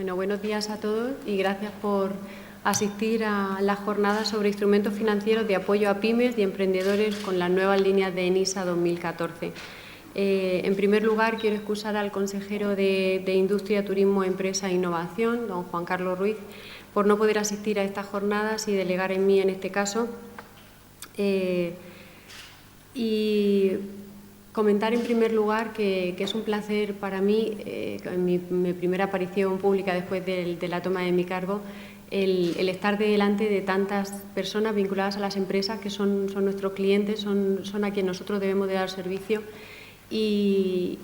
Bueno, buenos días a todos y gracias por asistir a la jornada sobre instrumentos financieros de apoyo a pymes y emprendedores con las nuevas líneas de ENISA 2014. En primer lugar, quiero excusar al consejero de Industria, Turismo, Empresa e Innovación, don Juan Carlos Ruiz, por no poder asistir a estas jornadas y delegar en mí en este caso. Y comentar en primer lugar que es un placer para mí, en mi primera aparición pública después de la toma de mi cargo, el estar delante de tantas personas vinculadas a las empresas que son nuestros clientes, son a quien nosotros debemos de dar servicio y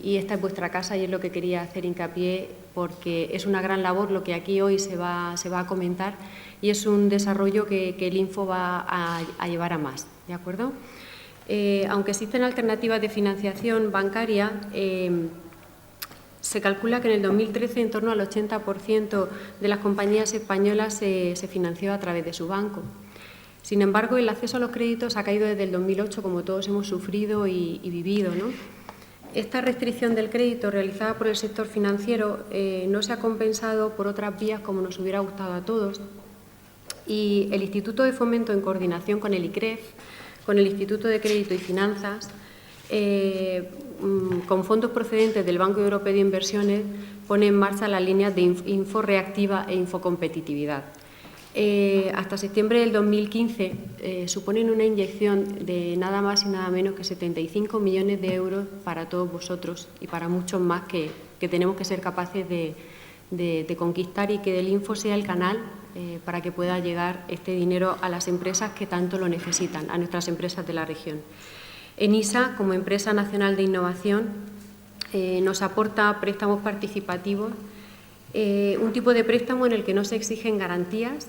esta es vuestra casa y es lo que quería hacer hincapié porque es una gran labor lo que aquí hoy se va a comentar y es un desarrollo que el Info va a llevar a más, ¿de acuerdo? Aunque existen alternativas de financiación bancaria, se calcula que en el 2013 en torno al 80% de las compañías españolas se financió a través de su banco. Sin embargo, el acceso a los créditos ha caído desde el 2008, como todos hemos sufrido y vivido, ¿no? Esta restricción del crédito realizada por el sector financiero no se ha compensado por otras vías como nos hubiera gustado a todos. Y el Instituto de Fomento, en coordinación con el ICREF, con el Instituto de Crédito y Finanzas, con fondos procedentes del Banco Europeo de Inversiones, pone en marcha las líneas de Info Reactiva e Info Competitividad. Hasta septiembre del 2015 suponen una inyección de nada más y nada menos que 75 millones de euros para todos vosotros y para muchos más que tenemos que ser capaces de conquistar y que del Info sea el canal para que pueda llegar este dinero a las empresas que tanto lo necesitan, a nuestras empresas de la región. ENISA, como empresa nacional de innovación, nos aporta préstamos participativos, un tipo de préstamo en el que no se exigen garantías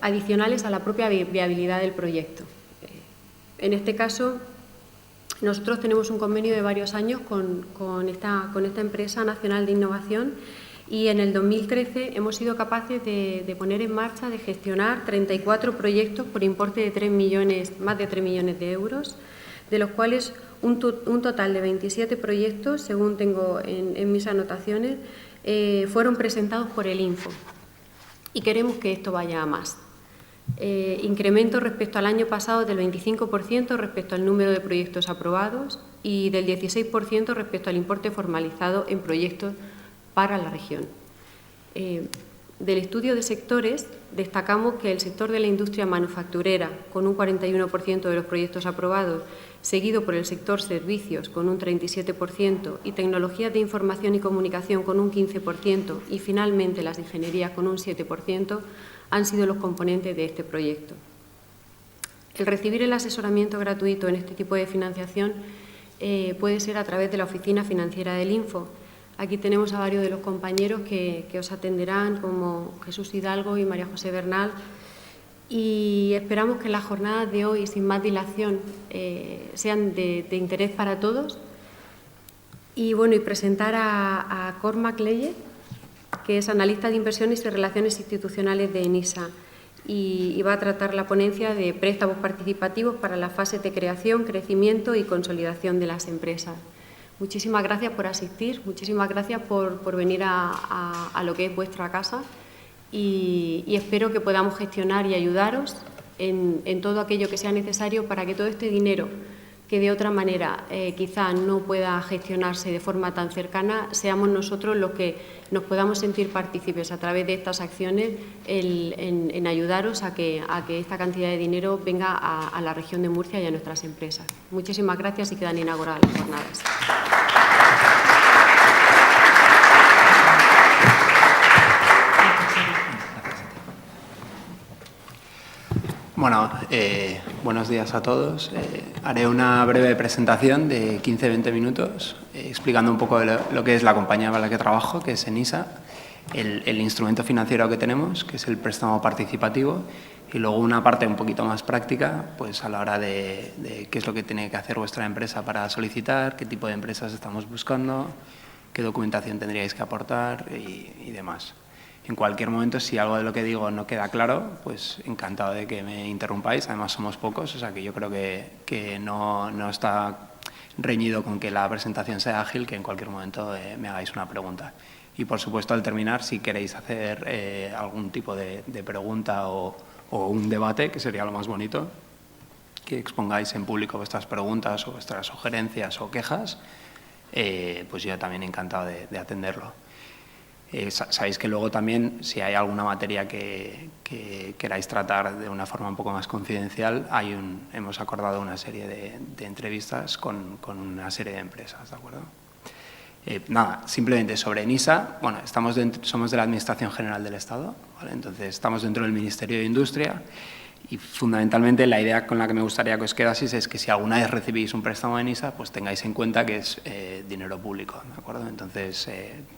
adicionales a la propia viabilidad del proyecto. En este caso, nosotros tenemos un convenio de varios años con esta empresa nacional de innovación y en el 2013 hemos sido capaces de poner en marcha, de gestionar 34 proyectos por importe de más de 3 millones de euros, de los cuales un total de 27 proyectos, según tengo en mis anotaciones, fueron presentados por el Info. Y queremos que esto vaya a más. Incremento respecto al año pasado del 25% respecto al número de proyectos aprobados y del 16% respecto al importe formalizado en proyectos para la región. Del estudio de sectores, destacamos que el sector de la industria manufacturera, con un 41% de los proyectos aprobados, seguido por el sector servicios, con un 37%, y tecnologías de información y comunicación, con un 15%, y finalmente las ingenierías, con un 7%, han sido los componentes de este proyecto. El recibir el asesoramiento gratuito en este tipo de financiación puede ser a través de la Oficina Financiera del Info. Aquí tenemos a varios de los compañeros que os atenderán, como Jesús Hidalgo y María José Bernal, y esperamos que las jornadas de hoy, sin más dilación, sean de interés para todos. Y bueno, y presentar a Cormac Leye, que es analista de inversiones y relaciones institucionales de ENISA, y va a tratar la ponencia de préstamos participativos para las fases de creación, crecimiento y consolidación de las empresas. Muchísimas gracias por asistir, muchísimas gracias por venir a lo que es vuestra casa y espero que podamos gestionar y ayudaros en todo aquello que sea necesario para que todo este dinero que de otra manera quizá no pueda gestionarse de forma tan cercana, seamos nosotros los que nos podamos sentir partícipes a través de estas acciones en ayudaros a que esta cantidad de dinero venga a la región de Murcia y a nuestras empresas. Muchísimas gracias y quedan inauguradas las jornadas. Bueno, buenos días a todos. Haré una breve presentación de 15-20 minutos explicando un poco lo que es la compañía para la que trabajo, que es ENISA, el instrumento financiero que tenemos, que es el préstamo participativo, y luego una parte un poquito más práctica, pues a la hora de qué es lo que tiene que hacer vuestra empresa para solicitar, qué tipo de empresas estamos buscando, qué documentación tendríais que aportar y demás. En cualquier momento, si algo de lo que digo no queda claro, pues encantado de que me interrumpáis. Además, somos pocos, o sea que yo creo que no está reñido con que la presentación sea ágil, que en cualquier momento me hagáis una pregunta. Y, por supuesto, al terminar, si queréis hacer algún tipo de pregunta o un debate, que sería lo más bonito, que expongáis en público vuestras preguntas o vuestras sugerencias o quejas, pues yo también encantado de atenderlo. Sabéis que luego también, si hay alguna materia que queráis tratar de una forma un poco más confidencial, hemos acordado una serie de entrevistas con una serie de empresas, ¿de acuerdo? Nada, simplemente sobre ENISA, bueno, somos de la Administración General del Estado, ¿vale? Entonces estamos dentro del Ministerio de Industria y fundamentalmente la idea con la que me gustaría que os quedaseis es que si alguna vez recibís un préstamo de ENISA, pues tengáis en cuenta que es dinero público, ¿de acuerdo? Entonces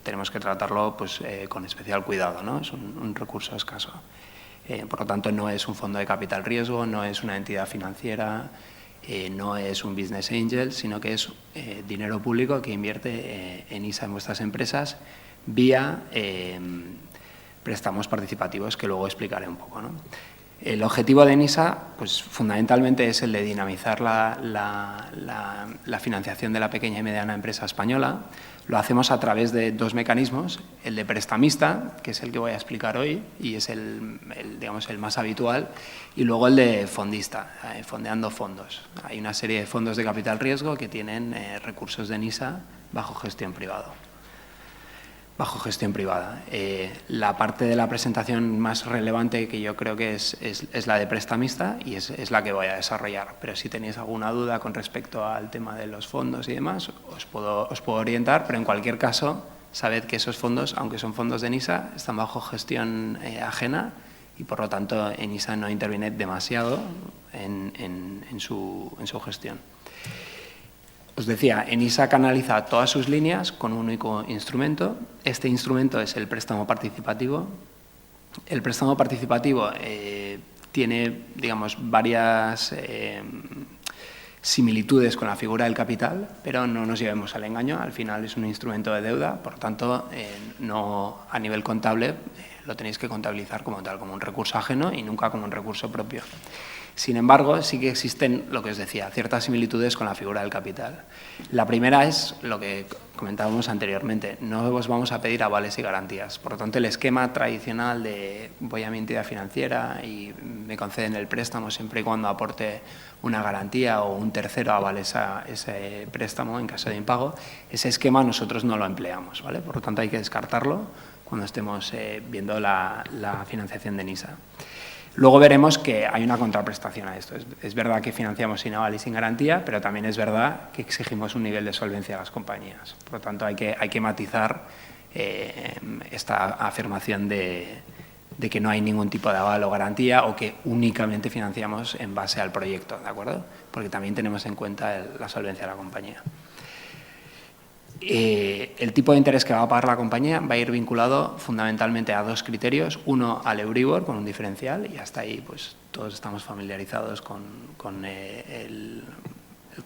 tenemos que tratarlo pues, con especial cuidado, ¿no? Es un recurso escaso. Por lo tanto, no es un fondo de capital riesgo, no es una entidad financiera, no es un business angel, sino que es dinero público que invierte ENISA en vuestras empresas vía préstamos participativos que luego explicaré un poco, ¿no? El objetivo de ENISA, pues, fundamentalmente es el de dinamizar la financiación de la pequeña y mediana empresa española. Lo hacemos a través de dos mecanismos, el de prestamista, que es el que voy a explicar hoy y es digamos, el más habitual, y luego el de fondista, fondeando fondos. Hay una serie de fondos de capital riesgo que tienen recursos de ENISA bajo gestión privada. La parte de la presentación más relevante que yo creo que es la de prestamista y es la que voy a desarrollar. Pero si tenéis alguna duda con respecto al tema de los fondos y demás, os puedo orientar, pero en cualquier caso, sabed que esos fondos, aunque son fondos de ENISA, están bajo gestión ajena y, por lo tanto, ENISA no interviene demasiado en su gestión. Os decía, ENISA canaliza todas sus líneas con un único instrumento. Este instrumento es el préstamo participativo. El préstamo participativo tiene, digamos, varias similitudes con la figura del capital, pero no nos llevemos al engaño. Al final es un instrumento de deuda, por lo tanto, no a nivel contable lo tenéis que contabilizar como tal, como un recurso ajeno y nunca como un recurso propio. Sin embargo, sí que existen, lo que os decía, ciertas similitudes con la figura del capital. La primera es lo que comentábamos anteriormente, no os vamos a pedir avales y garantías. Por lo tanto, el esquema tradicional de voy a mi entidad financiera y me conceden el préstamo siempre y cuando aporte una garantía o un tercero avale ese préstamo en caso de impago, ese esquema nosotros no lo empleamos, ¿vale? Por lo tanto, hay que descartarlo cuando estemos viendo la financiación de ENISA. Luego veremos que hay una contraprestación a esto. Es verdad que financiamos sin aval y sin garantía, pero también es verdad que exigimos un nivel de solvencia a las compañías. Por lo tanto, hay que matizar esta afirmación de que no hay ningún tipo de aval o garantía o que únicamente financiamos en base al proyecto, ¿de acuerdo? Porque también tenemos en cuenta la solvencia de la compañía. El tipo de interés que va a pagar la compañía va a ir vinculado fundamentalmente a dos criterios. Uno, al Euribor, con un diferencial, y hasta ahí pues todos estamos familiarizados con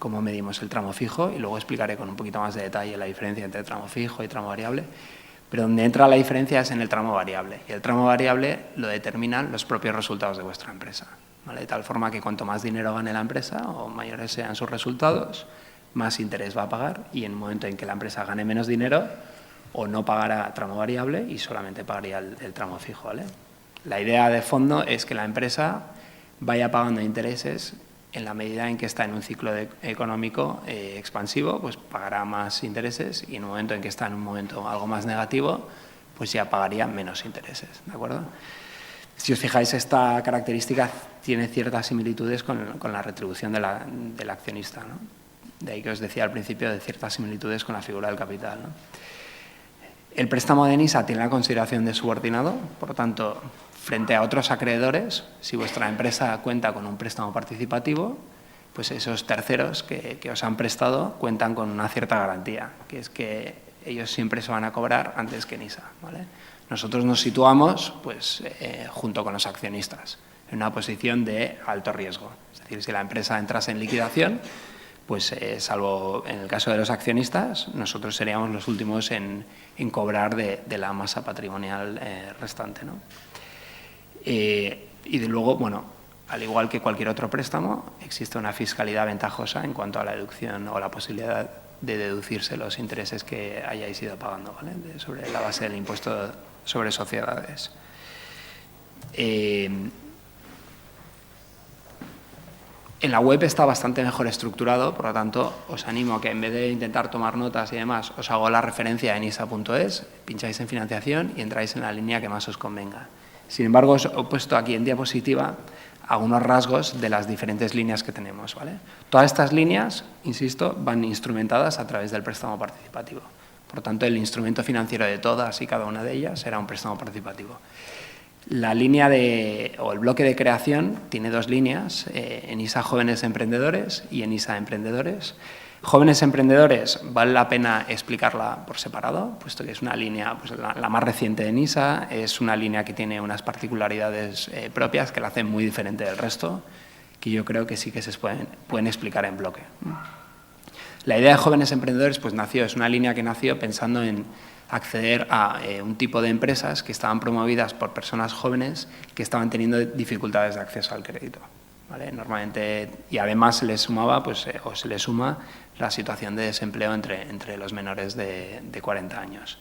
cómo medimos el tramo fijo, y luego explicaré con un poquito más de detalle la diferencia entre tramo fijo y tramo variable. Pero donde entra la diferencia es en el tramo variable, y el tramo variable lo determinan los propios resultados de vuestra empresa, ¿vale? De tal forma que cuanto más dinero gane la empresa o mayores sean sus resultados, más interés va a pagar, y en el momento en que la empresa gane menos dinero, o no pagará tramo variable y solamente pagaría el tramo fijo, ¿vale? La idea de fondo es que la empresa vaya pagando intereses en la medida en que está en un ciclo económico expansivo, pues pagará más intereses, y en el momento en que está en un momento algo más negativo, pues ya pagaría menos intereses, ¿de acuerdo? Si os fijáis, esta característica tiene ciertas similitudes con la retribución del accionista, ¿no? De ahí que os decía al principio de ciertas similitudes con la figura del capital, ¿no? El préstamo de ENISA tiene la consideración de subordinado, por lo tanto, frente a otros acreedores, si vuestra empresa cuenta con un préstamo participativo, pues esos terceros que os han prestado cuentan con una cierta garantía, que es que ellos siempre se van a cobrar antes que ENISA, ¿vale? Nosotros nos situamos pues, junto con los accionistas, en una posición de alto riesgo. Es decir, si la empresa entrase en liquidación, pues salvo en el caso de los accionistas, nosotros seríamos los últimos en cobrar de la masa patrimonial restante, ¿no? Y de luego, bueno, al igual que cualquier otro préstamo, existe una fiscalidad ventajosa en cuanto a la deducción o la posibilidad de deducirse los intereses que hayáis ido pagando, ¿vale? Sobre la base del impuesto sobre sociedades. En la web está bastante mejor estructurado, por lo tanto, os animo a que en vez de intentar tomar notas y demás, os hago la referencia en isa.es, pincháis en financiación y entráis en la línea que más os convenga. Sin embargo, os he puesto aquí en diapositiva algunos rasgos de las diferentes líneas que tenemos, ¿vale? Todas estas líneas, insisto, van instrumentadas a través del préstamo participativo. Por lo tanto, el instrumento financiero de todas y cada una de ellas será un préstamo participativo. La línea o el bloque de creación tiene dos líneas, en ISA Jóvenes Emprendedores y en ISA Emprendedores. Jóvenes Emprendedores vale la pena explicarla por separado, puesto que es una línea, pues la más reciente en ISA, es una línea que tiene unas particularidades propias que la hacen muy diferente del resto, que yo creo que sí que se pueden explicar en bloque. La idea de Jóvenes Emprendedores pues es una línea que nació pensando en acceder a un tipo de empresas que estaban promovidas por personas jóvenes que estaban teniendo dificultades de acceso al crédito, ¿vale? Normalmente, y además se les sumaba, o se les suma la situación de desempleo entre los menores de 40 años.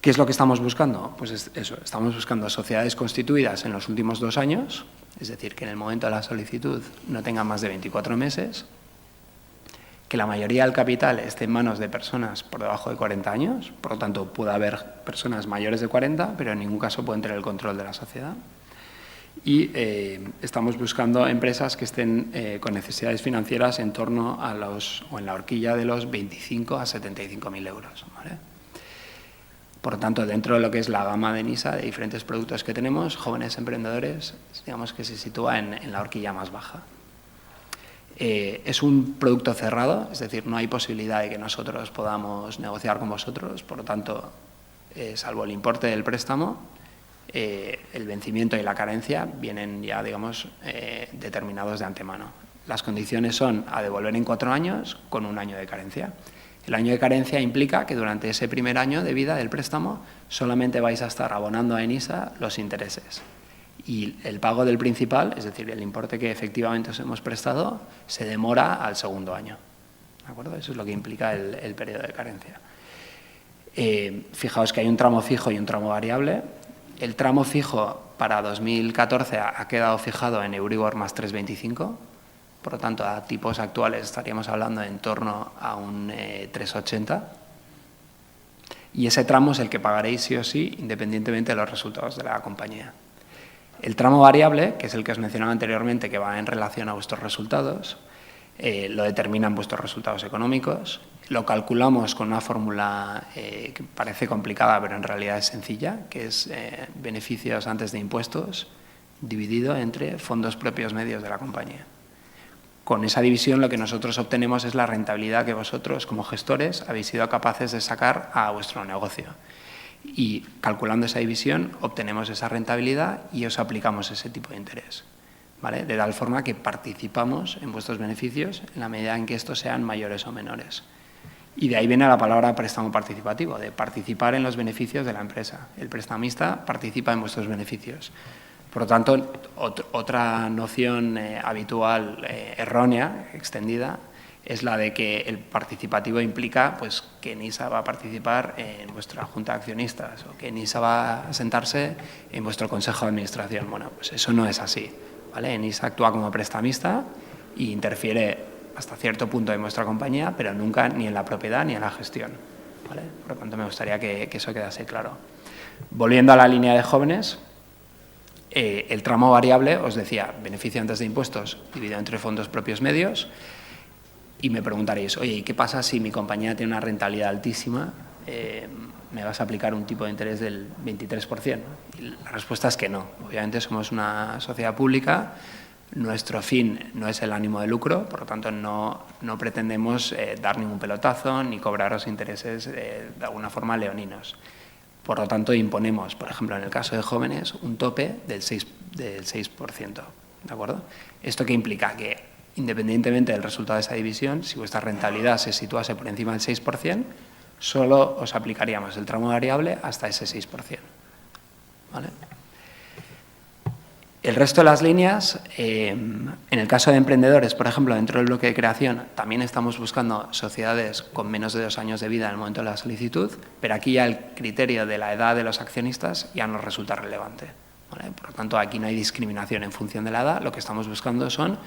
¿Qué es lo que estamos buscando? Pues eso, estamos buscando sociedades constituidas en los últimos 2 años, es decir, que en el momento de la solicitud no tengan más de 24 meses, que la mayoría del capital esté en manos de personas por debajo de 40 años, por lo tanto puede haber personas mayores de 40, pero en ningún caso pueden tener el control de la sociedad. Y estamos buscando empresas que estén con necesidades financieras en torno a o en la horquilla de los 25 a 75.000 euros, ¿vale? Por lo tanto, dentro de lo que es la gama de NISA, de diferentes productos que tenemos, Jóvenes Emprendedores, digamos que se sitúa en la horquilla más baja. Es un producto cerrado, es decir, no hay posibilidad de que nosotros podamos negociar con vosotros, por lo tanto, salvo el importe del préstamo, el vencimiento y la carencia vienen ya, digamos, determinados de antemano. Las condiciones son a devolver en 4 años con 1 año de carencia. El año de carencia implica que durante ese primer año de vida del préstamo solamente vais a estar abonando a ENISA los intereses. Y el pago del principal, es decir, el importe que efectivamente os hemos prestado, se demora al segundo año. ¿De acuerdo? Eso es lo que implica el periodo de carencia. Fijaos que hay un tramo fijo y un tramo variable. El tramo fijo para 2014 ha quedado fijado en Euribor más 3,25. Por lo tanto, a tipos actuales estaríamos hablando en torno a un 3,80. Y ese tramo es el que pagaréis sí o sí, independientemente de los resultados de la compañía. El tramo variable, que es el que os mencionaba anteriormente, que va en relación a vuestros resultados, lo determinan vuestros resultados económicos. Lo calculamos con una fórmula que parece complicada, pero en realidad es sencilla, que es beneficios antes de impuestos dividido entre fondos propios medios de la compañía. Con esa división lo que nosotros obtenemos es la rentabilidad que vosotros, como gestores, habéis sido capaces de sacar a vuestro negocio. Y calculando esa división obtenemos esa rentabilidad y os aplicamos ese tipo de interés, ¿vale? De tal forma que participamos en vuestros beneficios en la medida en que estos sean mayores o menores. Y de ahí viene la palabra préstamo participativo, de participar en los beneficios de la empresa. El prestamista participa en vuestros beneficios. Por lo tanto, otra noción habitual, errónea, extendida, es la de que el participativo implica pues, que NISA va a participar en vuestra junta de accionistas o que NISA va a sentarse en vuestro consejo de administración. Bueno, pues eso no es así, ¿vale? NISA actúa como prestamista e interfiere hasta cierto punto en vuestra compañía, pero nunca ni en la propiedad ni en la gestión, ¿vale? Por lo tanto, me gustaría que eso quedase claro. Volviendo a la línea de jóvenes, el tramo variable, os decía, beneficio antes de impuestos dividido entre fondos propios medios. Y me preguntaréis, oye, ¿y qué pasa si mi compañía tiene una rentabilidad altísima? ¿Me vas a aplicar un tipo de interés del 23%? Y la respuesta es que no. Obviamente somos una sociedad pública, nuestro fin no es el ánimo de lucro, por lo tanto no pretendemos dar ningún pelotazo ni cobraros intereses de alguna forma leoninos. Por lo tanto, imponemos, por ejemplo, en el caso de jóvenes, un tope del 6%. ¿De acuerdo? ¿Esto qué implica? Que independientemente del resultado de esa división, si vuestra rentabilidad se situase por encima del 6%, solo os aplicaríamos el tramo variable hasta ese 6%. ¿Vale? El resto de las líneas, en el caso de emprendedores, por ejemplo, dentro del bloque de creación, también estamos buscando sociedades con menos de 2 años de vida en el momento de la solicitud, pero aquí ya el criterio de la edad de los accionistas ya nos resulta relevante, ¿vale? Por lo tanto, aquí no hay discriminación en función de la edad, lo que estamos buscando son,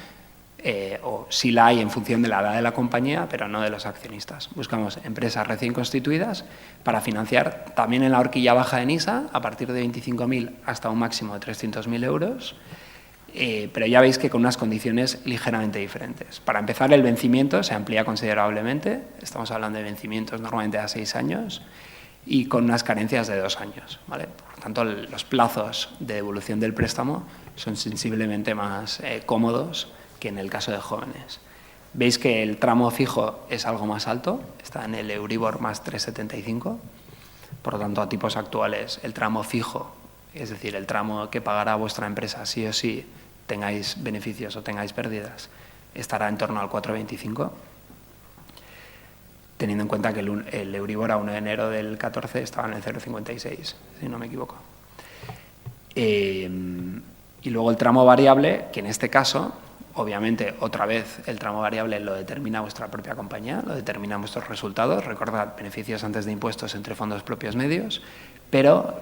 o sí la hay en función de la edad de la compañía, pero no de los accionistas. Buscamos empresas recién constituidas para financiar también en la horquilla baja de NISA, a partir de 25.000 hasta un máximo de 300.000 euros, pero ya veis que con unas condiciones ligeramente diferentes. Para empezar, el vencimiento se amplía considerablemente, estamos hablando de vencimientos normalmente a 6 años, y con unas carencias de 2 años, ¿vale? Por lo tanto, los plazos de devolución del préstamo son sensiblemente más cómodos que en el caso de jóvenes. Veis que el tramo fijo es algo más alto, está en el Euribor más 3,75, por lo tanto, a tipos actuales, el tramo fijo, es decir, el tramo que pagará vuestra empresa sí o sí, tengáis beneficios o tengáis pérdidas, estará en torno al 4,25, teniendo en cuenta que el Euribor a 1 de enero del 14 estaba en el 0,56, si no me equivoco. Y luego el tramo variable, que en este caso, obviamente, otra vez, el tramo variable lo determina vuestra propia compañía, lo determinan vuestros resultados. Recordad, beneficios antes de impuestos entre fondos propios medios, pero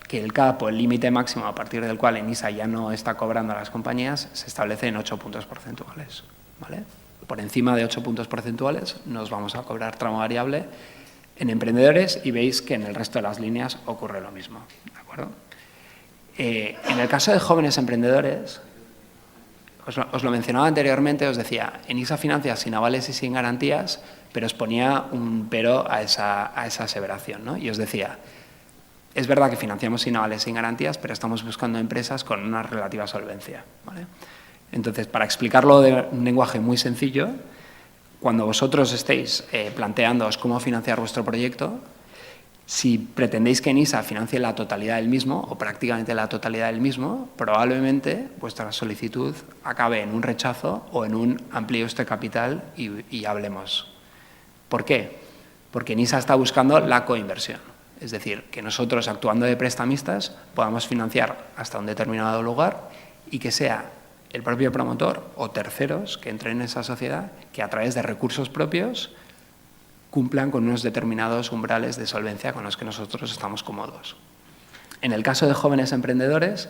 que el cap o el límite máximo a partir del cual ENISA ya no está cobrando a las compañías se establece en 8 puntos porcentuales, ¿vale? Por encima de 8 puntos porcentuales nos vamos a cobrar tramo variable en emprendedores y veis que en el resto de las líneas ocurre lo mismo, ¿de acuerdo? En el caso de jóvenes emprendedores, os lo mencionaba anteriormente, os decía, ENISA financia sin avales y sin garantías, pero os ponía un pero a esa aseveración, ¿no? Y os decía, es verdad que financiamos sin avales y sin garantías, pero estamos buscando empresas con una relativa solvencia, ¿vale? Entonces, para explicarlo de un lenguaje muy sencillo, cuando vosotros estéis planteándoos cómo financiar vuestro proyecto, si pretendéis que ENISA financie la totalidad del mismo, o prácticamente la totalidad del mismo, probablemente vuestra solicitud acabe en un rechazo o en un amplíe usted capital y hablemos. ¿Por qué? Porque ENISA está buscando la coinversión. Es decir, que nosotros, actuando de prestamistas, podamos financiar hasta un determinado lugar y que sea el propio promotor o terceros que entren en esa sociedad que a través de recursos propios cumplan con unos determinados umbrales de solvencia con los que nosotros estamos cómodos. En el caso de jóvenes emprendedores,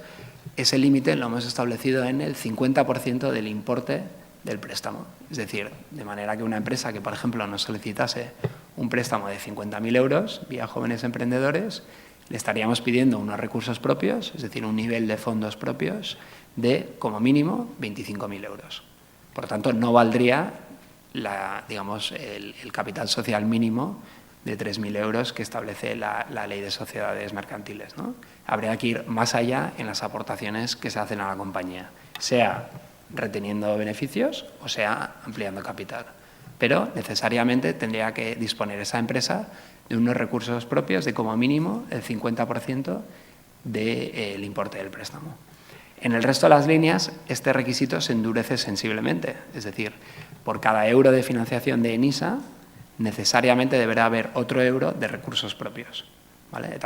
ese límite lo hemos establecido en el 50% del importe del préstamo. Es decir, de manera que una empresa que, por ejemplo, nos solicitase un préstamo de 50.000 euros vía jóvenes emprendedores, le estaríamos pidiendo unos recursos propios, es decir, un nivel de fondos propios de, como mínimo, 25.000 euros. Por lo tanto, no valdría el capital social mínimo de 3.000 euros que establece la Ley de Sociedades Mercantiles, ¿no? Habría que ir más allá en las aportaciones que se hacen a la compañía, sea reteniendo beneficios o sea ampliando capital. Pero necesariamente tendría que disponer esa empresa de unos recursos propios de como mínimo el 50% del importe del préstamo. En el resto de las líneas, este requisito se endurece sensiblemente, es decir, por cada euro de financiación de ENISA, necesariamente deberá haber otro euro de recursos propios, ¿vale? De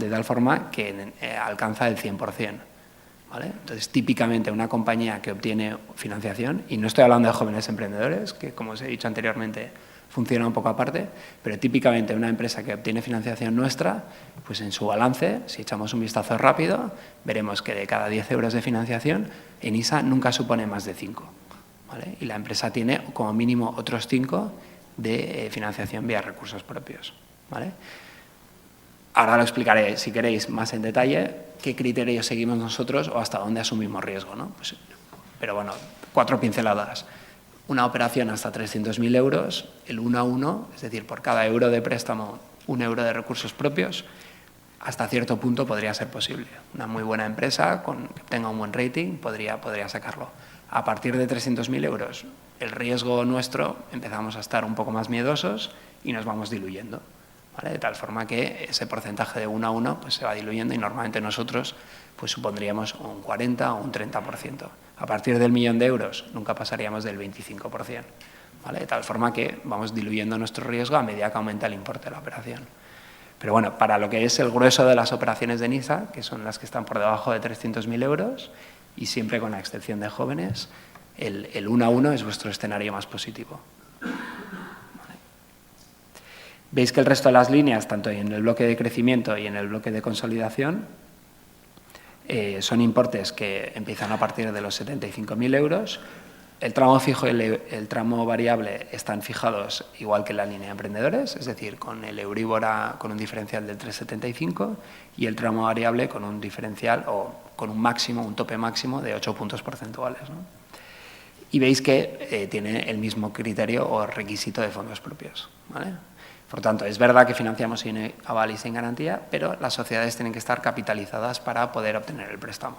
tal forma que alcanza el 100%. ¿Vale? Entonces, típicamente una compañía que obtiene financiación, y no estoy hablando de jóvenes emprendedores, que como os he dicho anteriormente funciona un poco aparte, pero típicamente una empresa que obtiene financiación nuestra, pues en su balance, si echamos un vistazo rápido, veremos que de cada 10 euros de financiación, ENISA nunca supone más de 5. ¿Vale? Y la empresa tiene como mínimo otros 5 de financiación vía recursos propios. ¿Vale? Ahora lo explicaré, si queréis, más en detalle, qué criterios seguimos nosotros o hasta dónde asumimos riesgo, ¿no? Pues, pero bueno, 4 pinceladas. Una operación hasta 300.000 euros, el 1 a 1, es decir, por cada euro de préstamo, 1 euro de recursos propios, hasta cierto punto podría ser posible. Una muy buena empresa que tenga un buen rating podría sacarlo. A partir de 300.000 euros, el riesgo nuestro, empezamos a estar un poco más miedosos y nos vamos diluyendo. ¿Vale? De tal forma que ese porcentaje de 1 a 1 pues, se va diluyendo y normalmente nosotros pues, supondríamos un 40 o un 30%. A partir del 1.000.000 de euros nunca pasaríamos del 25%. ¿Vale? De tal forma que vamos diluyendo nuestro riesgo a medida que aumenta el importe de la operación. Pero bueno, para lo que es el grueso de las operaciones de ENISA, que son las que están por debajo de 300.000 euros, y siempre con la excepción de jóvenes, el 1 a 1 es vuestro escenario más positivo. Vale. Veis que el resto de las líneas, tanto en el bloque de crecimiento y en el bloque de consolidación, son importes que empiezan a partir de los 75.000 euros. El tramo fijo y el tramo variable están fijados igual que en la línea de emprendedores, es decir, con el Euribor con un diferencial del 3,75 y el tramo variable con un diferencial o con un máximo, un tope máximo de 8 puntos porcentuales, ¿no? Y veis que tiene el mismo criterio o requisito de fondos propios, ¿vale? Por tanto, es verdad que financiamos sin aval y sin garantía, pero las sociedades tienen que estar capitalizadas para poder obtener el préstamo.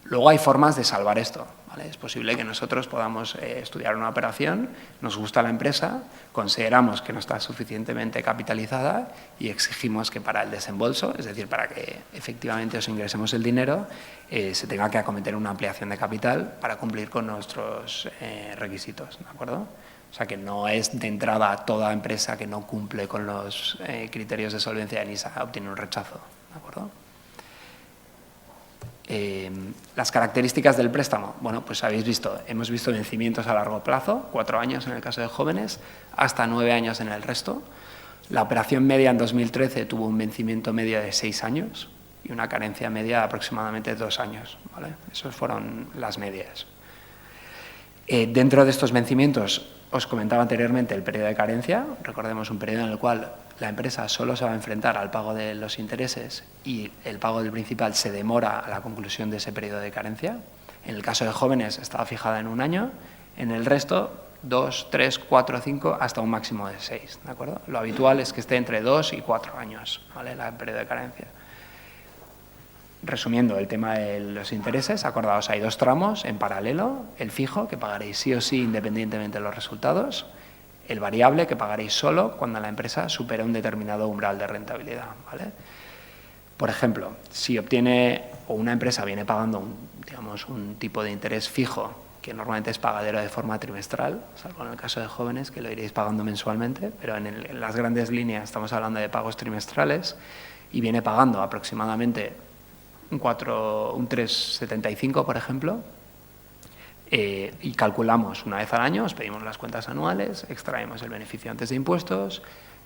Luego hay formas de salvar esto, ¿vale? Es posible que nosotros podamos estudiar una operación, nos gusta la empresa, consideramos que no está suficientemente capitalizada y exigimos que para el desembolso, es decir, para que efectivamente os ingresemos el dinero, se tenga que acometer una ampliación de capital para cumplir con nuestros requisitos, ¿de acuerdo? O sea, que no es de entrada toda empresa que no cumple con los criterios de solvencia de NISA obtiene un rechazo, ¿de acuerdo? Las características del préstamo, bueno, pues habéis visto, hemos visto vencimientos a largo plazo, 4 años en el caso de jóvenes, hasta 9 años en el resto. La operación media en 2013 tuvo un vencimiento medio de 6 años y una carencia media de aproximadamente 2 años, ¿vale? Esas fueron las medias. Dentro de estos vencimientos, os comentaba anteriormente el periodo de carencia, recordemos un periodo en el cual la empresa solo se va a enfrentar al pago de los intereses y el pago del principal se demora a la conclusión de ese periodo de carencia. En el caso de jóvenes estaba fijada en 1 año, en el resto 2, 3, 4, 5, hasta un máximo de 6, ¿de acuerdo? Lo habitual es que esté entre 2 y 4 años, ¿vale? El periodo de carencia. Resumiendo el tema de los intereses, acordaos, hay 2 tramos en paralelo, el fijo, que pagaréis sí o sí independientemente de los resultados, el variable, que pagaréis solo cuando la empresa supera un determinado umbral de rentabilidad, ¿vale? Por ejemplo, si obtiene o una empresa viene pagando un tipo de interés fijo, que normalmente es pagadero de forma trimestral, salvo en el caso de jóvenes, que lo iréis pagando mensualmente, pero en las grandes líneas estamos hablando de pagos trimestrales, y viene pagando aproximadamente un 3,75, por ejemplo, y calculamos una vez al año, os pedimos las cuentas anuales, extraemos el beneficio antes de impuestos,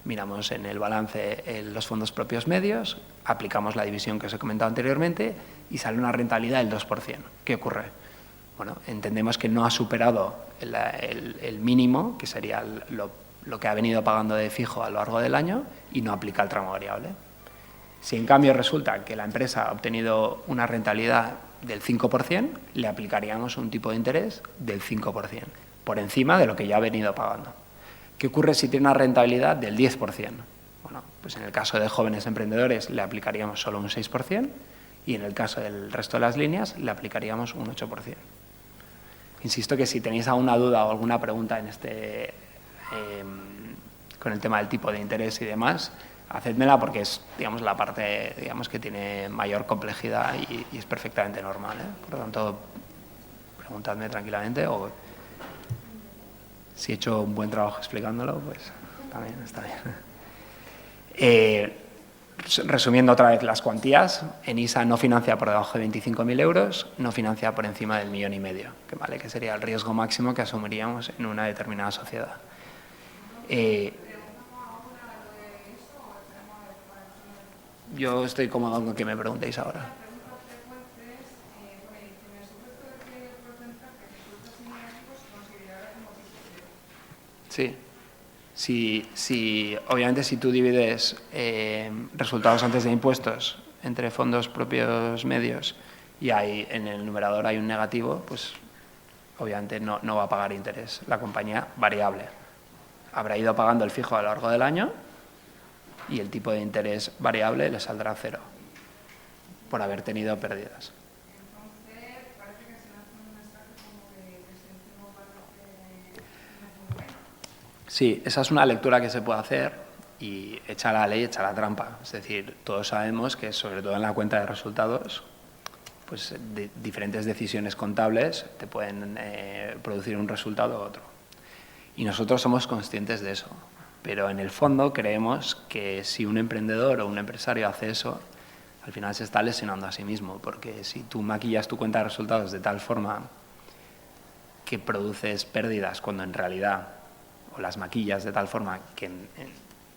miramos en el balance los fondos propios medios, aplicamos la división que os he comentado anteriormente y sale una rentabilidad del 2%. ¿Qué ocurre? Bueno, entendemos que no ha superado el mínimo, que sería lo que ha venido pagando de fijo a lo largo del año, y no aplica el tramo variable. Si en cambio resulta que la empresa ha obtenido una rentabilidad del 5%, le aplicaríamos un tipo de interés del 5%, por encima de lo que ya ha venido pagando. ¿Qué ocurre si tiene una rentabilidad del 10%? Bueno, pues en el caso de jóvenes emprendedores le aplicaríamos solo un 6% y en el caso del resto de las líneas le aplicaríamos un 8%. Insisto que si tenéis alguna duda o alguna pregunta en con el tema del tipo de interés y demás, hacedmela porque es, digamos, la parte, digamos, que tiene mayor complejidad y es perfectamente normal, ¿eh? Por lo tanto, preguntadme tranquilamente o si he hecho un buen trabajo explicándolo, pues también está bien. Resumiendo otra vez las cuantías, ENISA no financia por debajo de 25.000 euros, no financia por encima del 1,5 millón, que sería el riesgo máximo que asumiríamos en una determinada sociedad. Yo estoy cómodo con que me preguntéis ahora. Sí. Obviamente, si tú divides resultados antes de impuestos entre fondos propios medios y en el numerador hay un negativo, pues obviamente no va a pagar interés la compañía variable. Habrá ido pagando el fijo a lo largo del año y el tipo de interés variable le saldrá 0 por haber tenido pérdidas. Entonces, parece que se lanza un mensaje como que Sí, esa es una lectura que se puede hacer y echa la ley, echa la trampa. Es decir, todos sabemos que, sobre todo en la cuenta de resultados, pues diferentes decisiones contables te pueden producir un resultado u otro. Y nosotros somos conscientes de eso. Pero en el fondo creemos que si un emprendedor o un empresario hace eso, al final se está lesionando a sí mismo, porque si tú maquillas tu cuenta de resultados de tal forma que produces pérdidas cuando en realidad, o las maquillas de tal forma que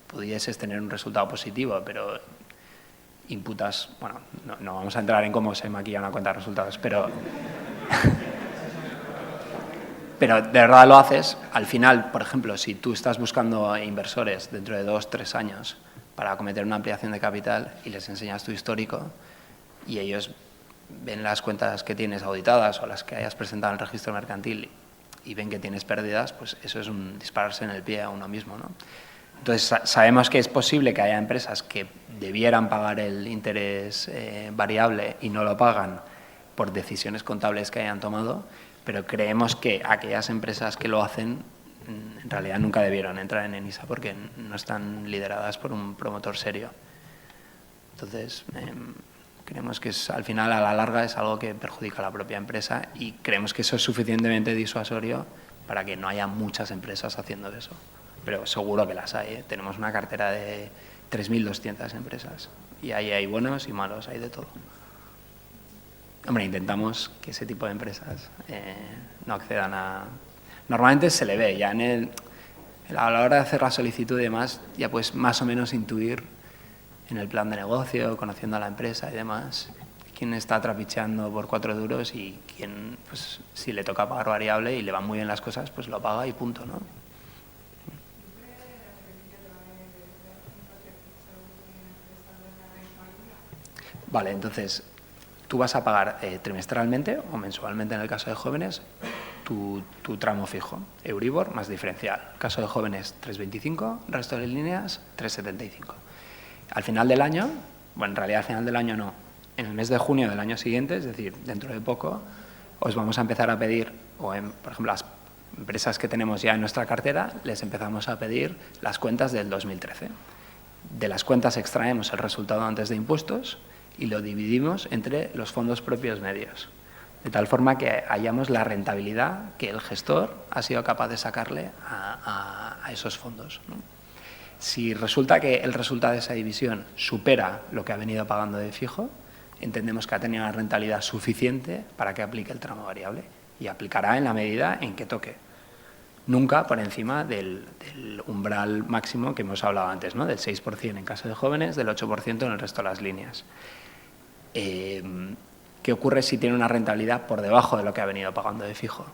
pudieses tener un resultado positivo, pero imputas, bueno, no vamos a entrar en cómo se maquilla una cuenta de resultados, pero pero de verdad lo haces, al final, por ejemplo, si tú estás buscando inversores dentro de 2 o 3 años para acometer una ampliación de capital y les enseñas tu histórico y ellos ven las cuentas que tienes auditadas o las que hayas presentado en el registro mercantil y ven que tienes pérdidas, pues eso es un dispararse en el pie a uno mismo, ¿no? Entonces, sabemos que es posible que haya empresas que debieran pagar el interés variable y no lo pagan por decisiones contables que hayan tomado, pero creemos que aquellas empresas que lo hacen en realidad nunca debieron entrar en ENISA porque no están lideradas por un promotor serio. Entonces, creemos que al final, a la larga, es algo que perjudica a la propia empresa y creemos que eso es suficientemente disuasorio para que no haya muchas empresas haciendo eso. Pero seguro que las hay, ¿eh? Tenemos una cartera de 3.200 empresas y ahí hay buenos y malos, hay de todo. Hombre, intentamos que ese tipo de empresas no accedan a... Normalmente se le ve ya a la hora de hacer la solicitud y demás, ya pues más o menos intuir en el plan de negocio, conociendo a la empresa y demás, quién está trapicheando por 4 duros y quién, pues si le toca pagar variable y le van muy bien las cosas, pues lo paga y punto, ¿no? Vale, entonces, tú vas a pagar trimestralmente o mensualmente en el caso de jóvenes tu tramo fijo, Euribor más diferencial. En el caso de jóvenes 3,25, resto de líneas 3,75. Al final del año, bueno, en realidad al final del año no, en el mes de junio del año siguiente, es decir, dentro de poco, os vamos a empezar a pedir, por ejemplo, las empresas que tenemos ya en nuestra cartera, les empezamos a pedir las cuentas del 2013. De las cuentas extraemos el resultado antes de impuestos y lo dividimos entre los fondos propios medios, de tal forma que hayamos la rentabilidad que el gestor ha sido capaz de sacarle a esos fondos, ¿no? Si resulta que el resultado de esa división supera lo que ha venido pagando de fijo, entendemos que ha tenido una rentabilidad suficiente para que aplique el tramo variable y aplicará en la medida en que toque. Nunca por encima del umbral máximo que hemos hablado antes, ¿no? Del 6% en caso de jóvenes, del 8% en el resto de las líneas. ¿Qué ocurre si tiene una rentabilidad por debajo de lo que ha venido pagando de fijo?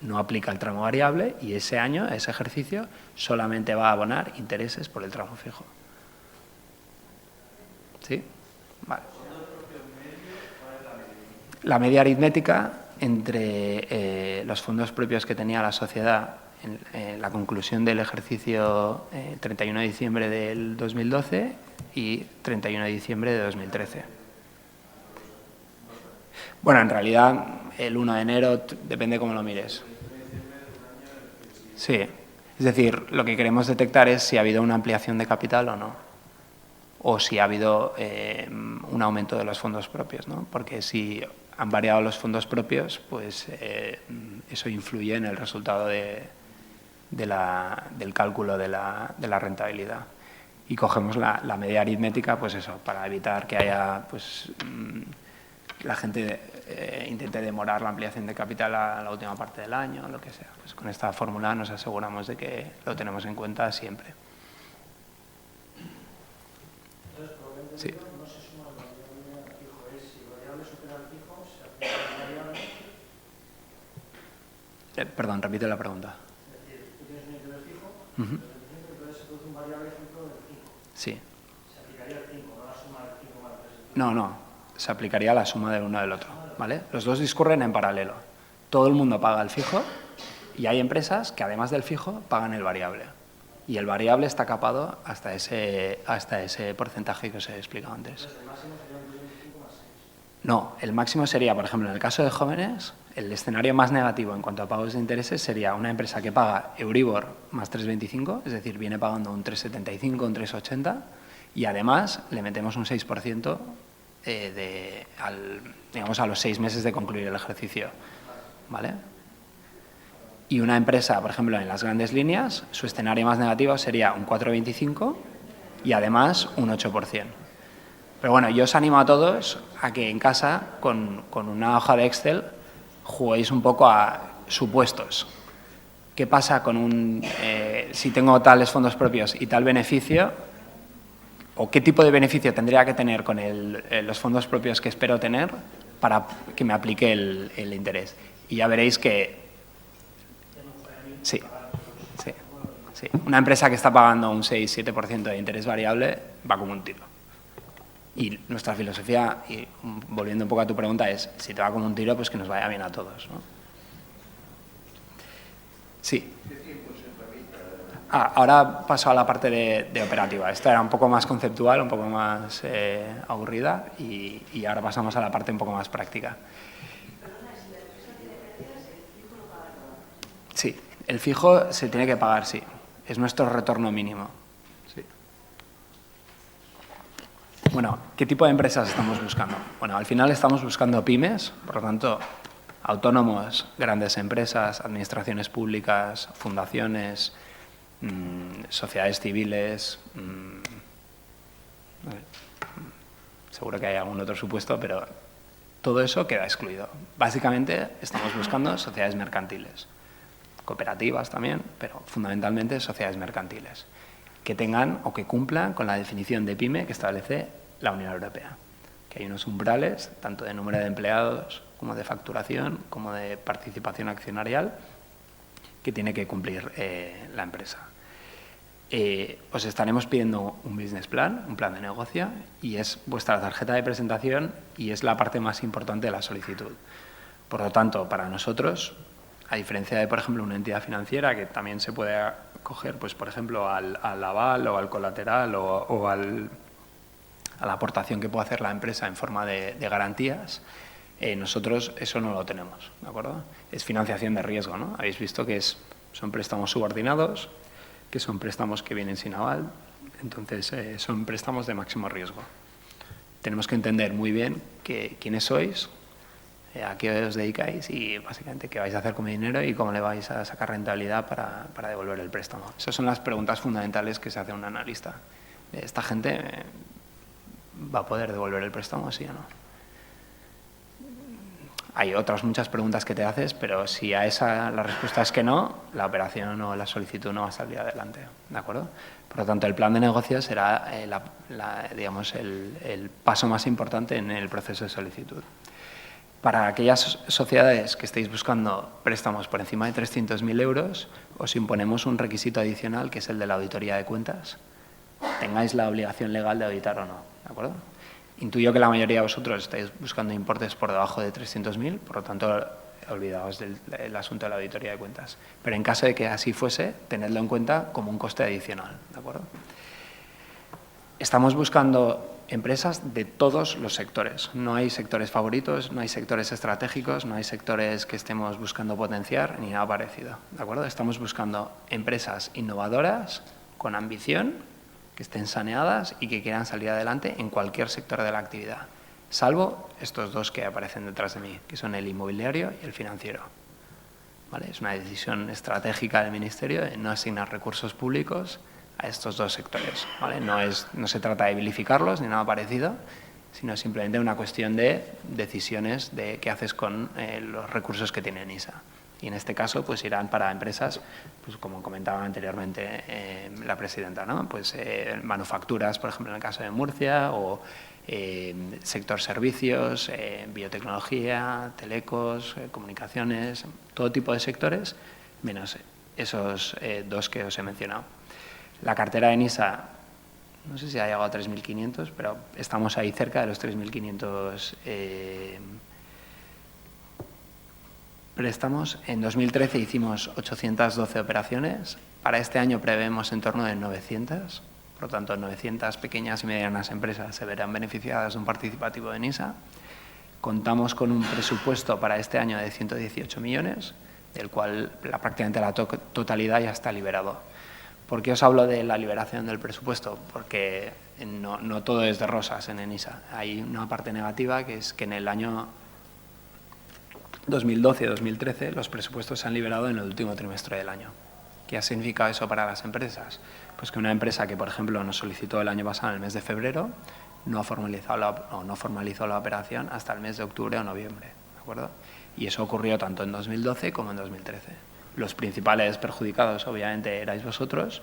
No aplica el tramo variable y ese año, ese ejercicio, solamente va a abonar intereses por el tramo fijo. ¿Sí? Vale. La media aritmética entre los fondos propios que tenía la sociedad en la conclusión del ejercicio 31 de diciembre del 2012 y 31 de diciembre de 2013. Bueno, en realidad el 1 de enero depende cómo lo mires. Sí, es decir, lo que queremos detectar es si ha habido una ampliación de capital o no, o si ha habido un aumento de los fondos propios, ¿no? Porque si han variado los fondos propios, pues eso influye en el resultado del cálculo de la rentabilidad. Y cogemos la media aritmética, pues eso, para evitar que haya, pues, la gente intente demorar la ampliación de capital a la última parte del año, lo que sea. Pues con esta fórmula nos aseguramos de que lo tenemos en cuenta siempre. Entonces, por lo que he Sí. entendido, no se suma el variable al fijo. Es si el variable supera el fijo, se aplica el variable. Perdón, repite la pregunta. Es decir, tú tienes un interés fijo, entonces se produce un variable ejemplo del 5. Sí. Se aplicaría el 5, no la suma del 5 más el 3. No, se aplicaría la suma del uno del otro, ¿vale? Los dos discurren en paralelo. Todo el mundo paga el fijo y hay empresas que además del fijo pagan el variable. Y el variable está capado hasta ese porcentaje que os he explicado antes. Entonces, el máximo sería un 2,25 más 6. No, el máximo sería, por ejemplo, en el caso de jóvenes, el escenario más negativo en cuanto a pagos de intereses sería una empresa que paga Euribor más 3,25, es decir, viene pagando un 3,75, un 3,80, y además le metemos un 6% digamos, a los 6 meses de concluir el ejercicio, ¿vale? Y una empresa, por ejemplo, en las grandes líneas, su escenario más negativo sería un 4,25 y además un 8%. Pero bueno, yo os animo a todos a que en casa, con una hoja de Excel, juguéis un poco a supuestos. ¿Qué pasa con si tengo tales fondos propios y tal beneficio? ¿O qué tipo de beneficio tendría que tener con los fondos propios que espero tener para que me aplique el interés? Y ya veréis que sí. Una empresa que está pagando un 6-7% de interés variable va como un tiro. Y nuestra filosofía, y volviendo un poco a tu pregunta, es, si te va como un tiro, pues que nos vaya bien a todos, ¿no? Sí. Ahora paso a la parte de operativa. Esta era un poco más conceptual, un poco más aburrida, y ahora pasamos a la parte un poco más práctica. Sí, el fijo se tiene que pagar, sí. Es nuestro retorno mínimo. Sí. Bueno, ¿qué tipo de empresas estamos buscando? Bueno, al final estamos buscando pymes, por lo tanto, autónomos, grandes empresas, administraciones públicas, fundaciones, sociedades civiles. Seguro que hay algún otro supuesto, pero todo eso queda excluido. Básicamente estamos buscando sociedades mercantiles. Cooperativas también, pero fundamentalmente sociedades mercantiles, que tengan o que cumplan con la definición de pyme que establece la Unión Europea, que hay unos umbrales, tanto de número de empleados como de facturación, como de participación accionarial, que tiene que cumplir la empresa. Os estaremos pidiendo un business plan, un plan de negocio, y es vuestra tarjeta de presentación y es la parte más importante de la solicitud. Por lo tanto, para nosotros, a diferencia de, por ejemplo, una entidad financiera que también se puede acoger, pues, por ejemplo, al aval o al colateral o a la aportación que puede hacer la empresa en forma de garantías, nosotros eso no lo tenemos, ¿de acuerdo? Es financiación de riesgo, ¿no? Habéis visto que son préstamos subordinados, que son préstamos que vienen sin aval, entonces son préstamos de máximo riesgo. Tenemos que entender muy bien quiénes sois, a qué os dedicáis y básicamente qué vais a hacer con mi dinero y cómo le vais a sacar rentabilidad para devolver el préstamo. Esas son las preguntas fundamentales que se hace un analista. ¿Esta gente va a poder devolver el préstamo, sí o no? Hay otras muchas preguntas que te haces, pero si a esa la respuesta es que no, la operación o la solicitud no va a salir adelante, ¿de acuerdo? Por lo tanto, el plan de negocio será digamos, el paso más importante en el proceso de solicitud. Para aquellas sociedades que estéis buscando préstamos por encima de 300.000 euros, os imponemos un requisito adicional, que es el de la auditoría de cuentas. Tengáis la obligación legal de auditar o no, ¿de acuerdo? Intuyo que la mayoría de vosotros estáis buscando importes por debajo de 300.000, por lo tanto, olvidaos del asunto de la auditoría de cuentas. Pero en caso de que así fuese, tenedlo en cuenta como un coste adicional, ¿de acuerdo? Estamos buscando empresas de todos los sectores. No hay sectores favoritos, no hay sectores estratégicos, no hay sectores que estemos buscando potenciar, ni nada parecido, ¿de acuerdo? Estamos buscando empresas innovadoras, con ambición, que estén saneadas y que quieran salir adelante en cualquier sector de la actividad, salvo estos dos que aparecen detrás de mí, que son el inmobiliario y el financiero. ¿Vale? Es una decisión estratégica del Ministerio de no asignar recursos públicos a estos dos sectores, ¿vale? No se trata de vilificarlos ni nada parecido, sino simplemente una cuestión de decisiones de qué haces con los recursos que tiene NISA. Y en este caso, pues irán para empresas, pues como comentaba anteriormente la presidenta, ¿no? Pues manufacturas, por ejemplo, en el caso de Murcia, o sector servicios, biotecnología, telecos, comunicaciones, todo tipo de sectores, menos esos dos que os he mencionado. La cartera de NISA, no sé si ha llegado a 3.500, pero estamos ahí cerca de los 3.500 préstamos. En 2013 hicimos 812 operaciones. Para este año prevemos en torno de 900. Por lo tanto, 900 pequeñas y medianas empresas se verán beneficiadas de un participativo de NISA. Contamos con un presupuesto para este año de 118 millones, del cual prácticamente la totalidad ya está liberado. ¿Por qué os hablo de la liberación del presupuesto? Porque no todo es de rosas en NISA. Hay una parte negativa, que es que en el año 2012-2013 los presupuestos se han liberado en el último trimestre del año. ¿Qué ha significado eso para las empresas? Pues que una empresa que, por ejemplo, nos solicitó el año pasado, en el mes de febrero, no formalizó la operación hasta el mes de octubre o noviembre, ¿de acuerdo? Y eso ocurrió tanto en 2012 como en 2013. Los principales perjudicados, obviamente, erais vosotros,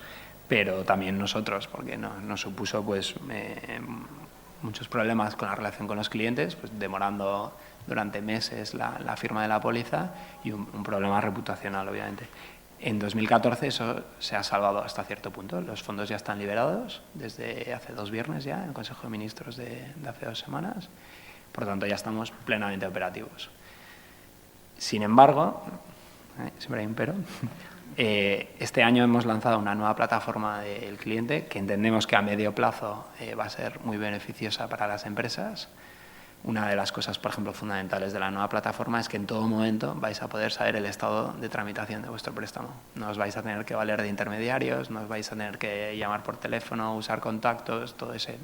pero también nosotros, porque nos supuso pues, muchos problemas con la relación con los clientes, pues, demorando durante meses la firma de la póliza y un problema reputacional, obviamente. En 2014 eso se ha salvado hasta cierto punto. Los fondos ya están liberados desde hace 2 viernes ya, en el Consejo de Ministros de hace 2 semanas. Por lo tanto, ya estamos plenamente operativos. Sin embargo, siempre hay un pero, este año hemos lanzado una nueva plataforma del cliente que entendemos que a medio plazo va a ser muy beneficiosa para las empresas. Una de las cosas, por ejemplo, fundamentales de la nueva plataforma es que en todo momento vais a poder saber el estado de tramitación de vuestro préstamo. No os vais a tener que valer de intermediarios, no os vais a tener que llamar por teléfono, usar contactos, todo ese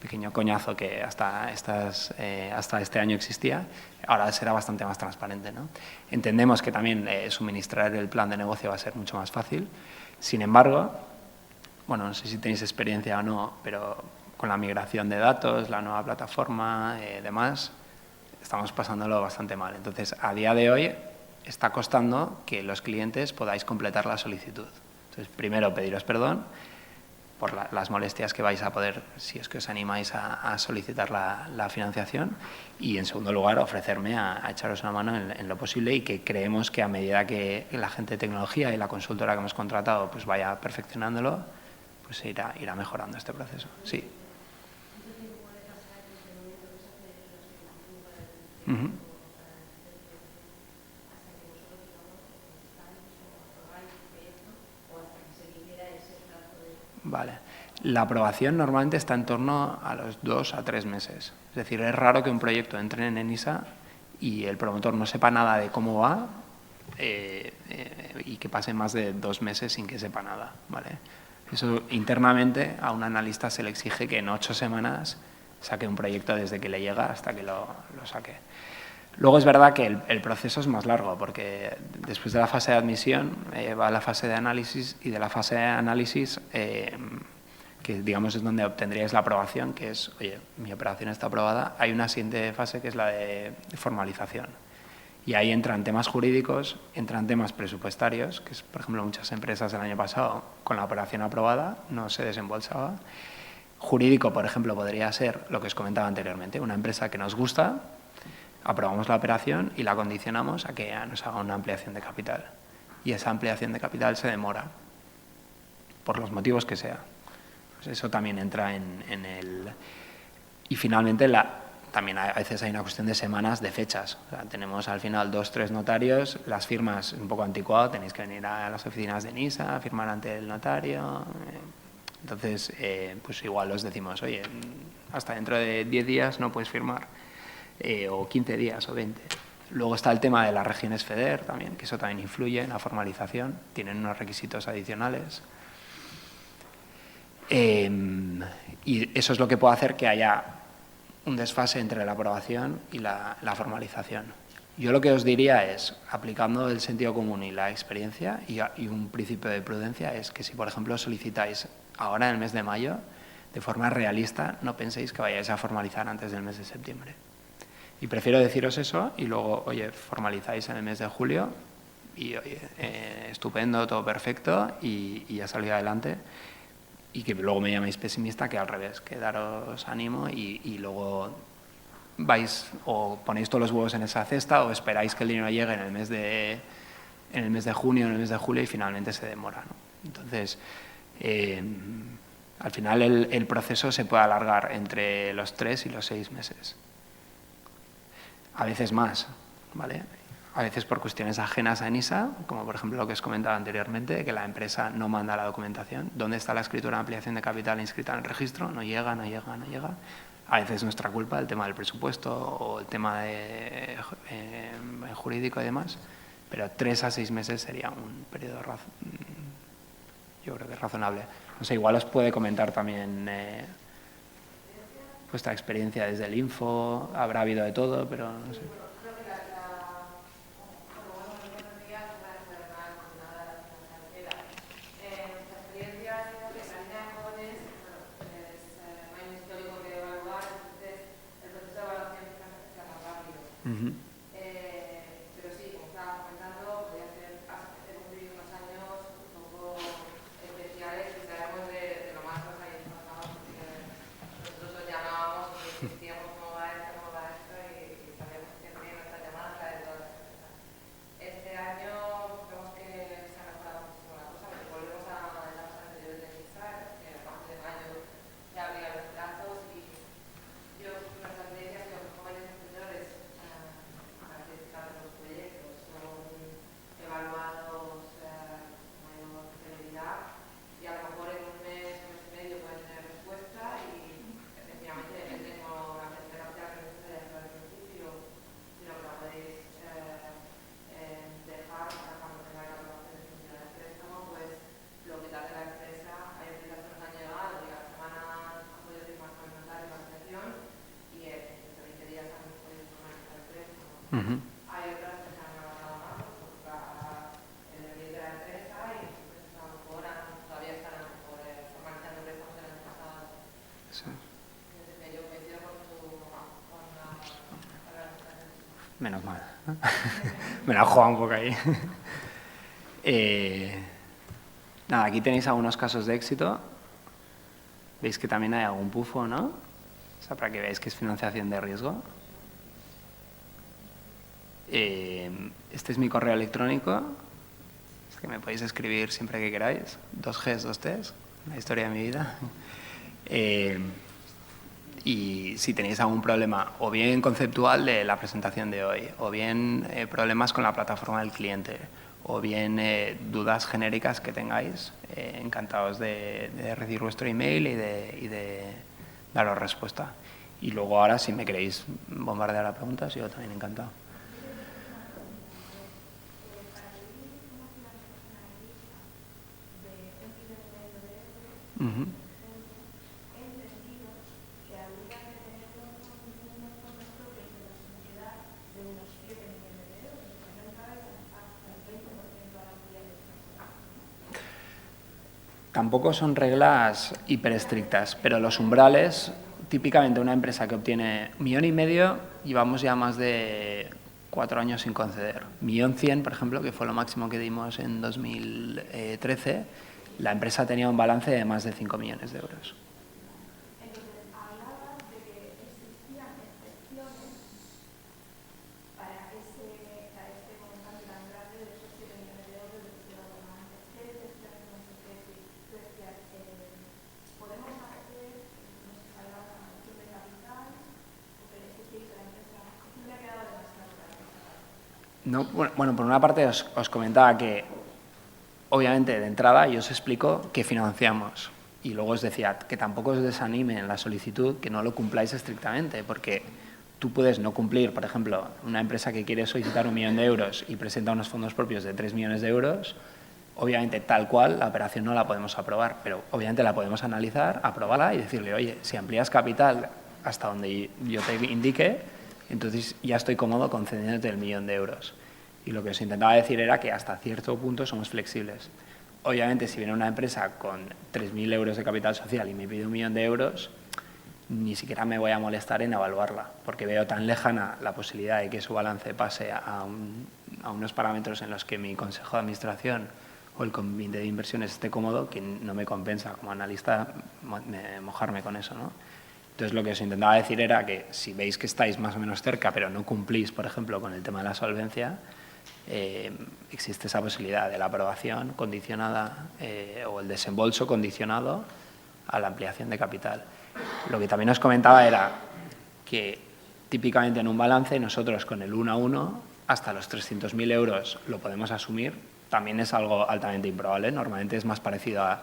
pequeño coñazo que hasta este año existía, ahora será bastante más transparente, ¿no? Entendemos que también suministrar el plan de negocio va a ser mucho más fácil. Sin embargo, bueno, no sé si tenéis experiencia o no, pero con la migración de datos, la nueva plataforma, demás, estamos pasándolo bastante mal. Entonces, a día de hoy está costando que los clientes podáis completar la solicitud. Entonces, primero, pediros perdón por las molestias que vais a poder, si es que os animáis a solicitar la financiación, y en segundo lugar ofrecerme a echaros una mano en lo posible, y que creemos que a medida que la gente de tecnología y la consultora que hemos contratado pues vaya perfeccionándolo, pues irá mejorando este proceso. Sí. Uh-huh. Vale. La aprobación normalmente está en torno a los 2 a 3 meses. Es decir, es raro que un proyecto entre en ENISA y el promotor no sepa nada de cómo va y que pase más de 2 meses sin que sepa nada, ¿vale? Eso internamente a un analista se le exige que en 8 semanas saque un proyecto desde que le llega hasta que lo saque. Luego es verdad que el proceso es más largo, porque después de la fase de admisión va la fase de análisis, y de la fase de análisis, que digamos es donde obtendríais la aprobación, que es, oye, mi operación está aprobada, hay una siguiente fase que es la de formalización. Y ahí entran temas jurídicos, entran temas presupuestarios, que es, por ejemplo, muchas empresas el año pasado con la operación aprobada no se desembolsaba. Jurídico, por ejemplo, podría ser lo que os comentaba anteriormente, una empresa que nos gusta, aprobamos la operación y la condicionamos a que nos haga una ampliación de capital. Y esa ampliación de capital se demora, por los motivos que sea. Pues eso también entra en el... Y finalmente, también a veces hay una cuestión de semanas, de fechas. O sea, tenemos al final 2 o 3 notarios, las firmas un poco anticuado, tenéis que venir a las oficinas de NISA, firmar ante el notario. Entonces, pues igual os decimos, oye, hasta dentro de 10 días no puedes firmar. O 15 días o 20. Luego está el tema de las regiones FEDER también, que eso también influye en la formalización, tienen unos requisitos adicionales. Y eso es lo que puede hacer que haya un desfase entre la aprobación y la formalización. Yo lo que os diría es, aplicando el sentido común y la experiencia y un principio de prudencia, es que si, por ejemplo, solicitáis ahora en el mes de mayo, de forma realista, no penséis que vayáis a formalizar antes del mes de septiembre. Y prefiero deciros eso y luego, oye, formalizáis en el mes de julio y, oye, estupendo, todo perfecto y ya salí adelante. Y que luego me llaméis pesimista, que al revés, que daros ánimo y luego vais o ponéis todos los huevos en esa cesta o esperáis que el dinero llegue en el mes de junio, en el mes de julio y finalmente se demora, ¿no? Entonces, al final el proceso se puede alargar entre los 3 y los 6 meses. A veces más, ¿vale? A veces por cuestiones ajenas a ENISA, como por ejemplo lo que os comentaba anteriormente, que la empresa no manda la documentación. ¿Dónde está la escritura de ampliación de capital inscrita en el registro? No llega. A veces es nuestra culpa, el tema del presupuesto o el tema de, jurídico y demás, pero 3 a 6 meses sería un periodo, yo creo que razonable. No sé, igual os puede comentar también vuestra experiencia desde el Info, habrá habido de todo, pero no sé. Creo que bueno, buenos días, una enfermedad coordinadora de la financiera. Nuestra experiencia es que la línea de jóvenes, bueno, es, no hay un histórico que evaluar. Ujú. Pero sí, como estaba comentando, hemos vivido unos años un poco especiales y sabemos de lo más que nos habéis pasado, porque nosotros os llamábamos y insistíamos cómo va esto y sabemos que en nuestras llamadas la de todas las empresas. Este año vemos que se ha mejorado muchísimo la cosa, porque volvemos a las anteriores de NISA, que a partir de mayo se abrían los plazos y nuestras medidas que los jóvenes emprendedores características de los proyectos son evaluados con mayor celeridad y a lo mejor en un mes y medio pueden tener respuesta y efectivamente depende con la tercera opción que necesitáis al principio, sino que la podéis dejar para cuando tengáis la aprobación definitiva del préstamo, pues lo que tarde la empresa, hay empresas que nos han llegado y a la semana han podido firmar con el notario la asociación y en 20 días han podido formalizar el préstamo. Ujú. Hay otras que se han avanzado más por el nivel de la empresa y pues, a lo mejor todavía están formalizando préstamos del año pasado. Sí. Entonces, yo coincido con la organización. Menos mal. Me la he jugado un poco ahí. Nada, aquí tenéis algunos casos de éxito. Veis que también hay algún pufo, ¿no? O sea, para que veáis que es financiación de riesgo. Este es mi correo electrónico. Es que me podéis escribir siempre que queráis. 2 Gs, 2 Ts. La historia de mi vida. Y si tenéis algún problema, o bien conceptual de la presentación de hoy, o bien problemas con la plataforma del cliente, o bien dudas genéricas que tengáis, encantados de recibir vuestro email y de daros respuesta. Y luego ahora, si me queréis bombardear a preguntas, yo también encantado. Uh-huh. Tampoco son reglas hiperestrictas, pero los umbrales, típicamente una empresa que obtiene 1,5 millones, llevamos ya más de 4 años sin conceder. 1.100.000, por ejemplo, que fue lo máximo que dimos en 2013, la empresa tenía un balance de más de 5 millones de euros. Entonces, hablabas de que existían excepciones para este montante tan grande de esos 7 millones de euros de los que hablábamos antes. ¿Qué excepciones nos decías? Tú decías, podemos hacer, no sé si hablabas de la gestión de capital, pero es que la empresa, es que me ha quedado demasiado claro. No, bueno, por una parte os comentaba que, obviamente, de entrada yo os explico que financiamos y luego os decía que tampoco os desanime en la solicitud, que no lo cumpláis estrictamente, porque tú puedes no cumplir, por ejemplo, una empresa que quiere solicitar 1 millón de euros y presenta unos fondos propios de 3 millones de euros, obviamente tal cual la operación no la podemos aprobar, pero obviamente la podemos analizar, aprobarla y decirle, oye, si amplías capital hasta donde yo te indique, entonces ya estoy cómodo concediéndote el 1 millón de euros. Y lo que os intentaba decir era que hasta cierto punto somos flexibles. Obviamente, si viene una empresa con 3.000 euros de capital social y me pide 1 millón de euros, ni siquiera me voy a molestar en evaluarla, porque veo tan lejana la posibilidad de que su balance pase a unos parámetros en los que mi consejo de administración o el comité de inversiones esté cómodo, que no me compensa como analista mojarme con eso, ¿no? Entonces, lo que os intentaba decir era que si veis que estáis más o menos cerca, pero no cumplís, por ejemplo, con el tema de la solvencia, existe esa posibilidad de la aprobación condicionada o el desembolso condicionado a la ampliación de capital. Lo que también os comentaba era que típicamente en un balance nosotros con el 1 a 1 hasta los 300.000 euros lo podemos asumir. También es algo altamente improbable. Normalmente es más parecido a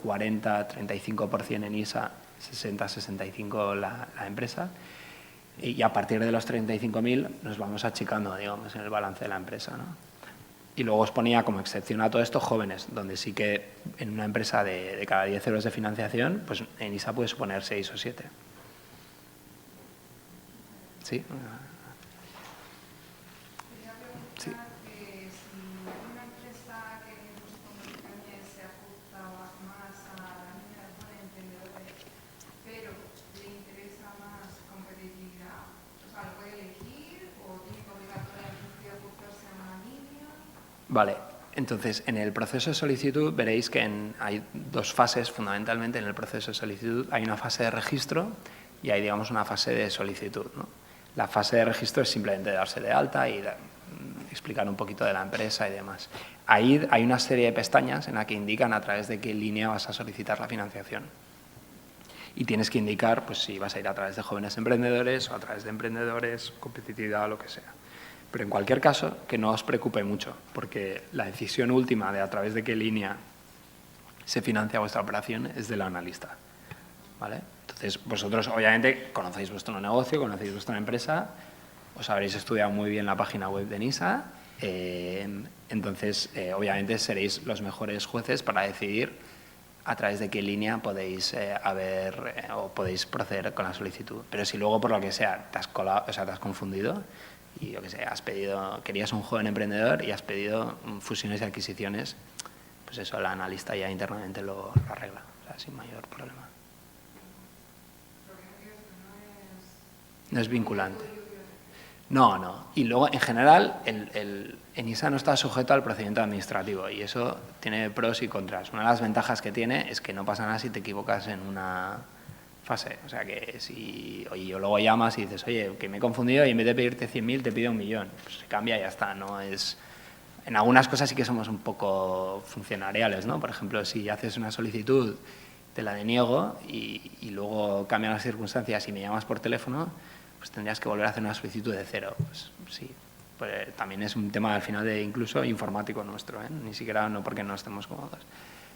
40-35% en ISA, 60-65% la empresa. Y a partir de los 35.000 nos vamos achicando, digamos, en el balance de la empresa, ¿no? Y luego os ponía como excepción a todo esto jóvenes, donde sí que en una empresa de cada 10 euros de financiación, pues en ISA puede suponer 6 o 7. ¿Sí? Quería preguntar que si hay una empresa que en sus condiciones se ajusta más a la generación de emprendedores, pero le interesa más competitividad, o sea, ¿lo puede elegir o tiene Vale, entonces en el proceso de solicitud veréis que hay dos fases fundamentalmente en el proceso de solicitud. Hay una fase de registro y hay, digamos, una fase de solicitud, ¿no? La fase de registro es simplemente darse de alta y explicar un poquito de la empresa y demás. Ahí hay una serie de pestañas en la que indican a través de qué línea vas a solicitar la financiación. Y tienes que indicar pues, si vas a ir a través de jóvenes emprendedores o a través de emprendedores, competitividad o lo que sea. Pero en cualquier caso, que no os preocupe mucho, porque la decisión última de a través de qué línea se financia vuestra operación es del analista, ¿vale? Entonces, vosotros obviamente conocéis vuestro negocio, conocéis vuestra empresa, os habréis estudiado muy bien la página web de NISA, entonces obviamente seréis los mejores jueces para decidir a través de qué línea podéis o podéis proceder con la solicitud. Pero si luego por lo que sea te has colado, o sea, te has confundido y yo que sé, querías un joven emprendedor y has pedido fusiones y adquisiciones, pues eso el analista ya internamente lo arregla, o sea, sin mayor problema. No es vinculante. No. Y luego, en general, el NISA no está sujeto al procedimiento administrativo y eso tiene pros y contras. Una de las ventajas que tiene es que no pasa nada si te equivocas en una fase. O sea, que si luego llamas y dices, oye, que me he confundido y en vez de pedirte 100.000 te pido 1.000.000. Pues se cambia y ya está. No es... En algunas cosas sí que somos un poco funcionariales, ¿no? Por ejemplo, si haces una solicitud, te la deniego y luego cambian las circunstancias y me llamas por teléfono, pues tendrías que volver a hacer una solicitud de cero. Pues sí, pues también es un tema al final de incluso informático nuestro, ¿eh? Ni siquiera no porque no estemos cómodos.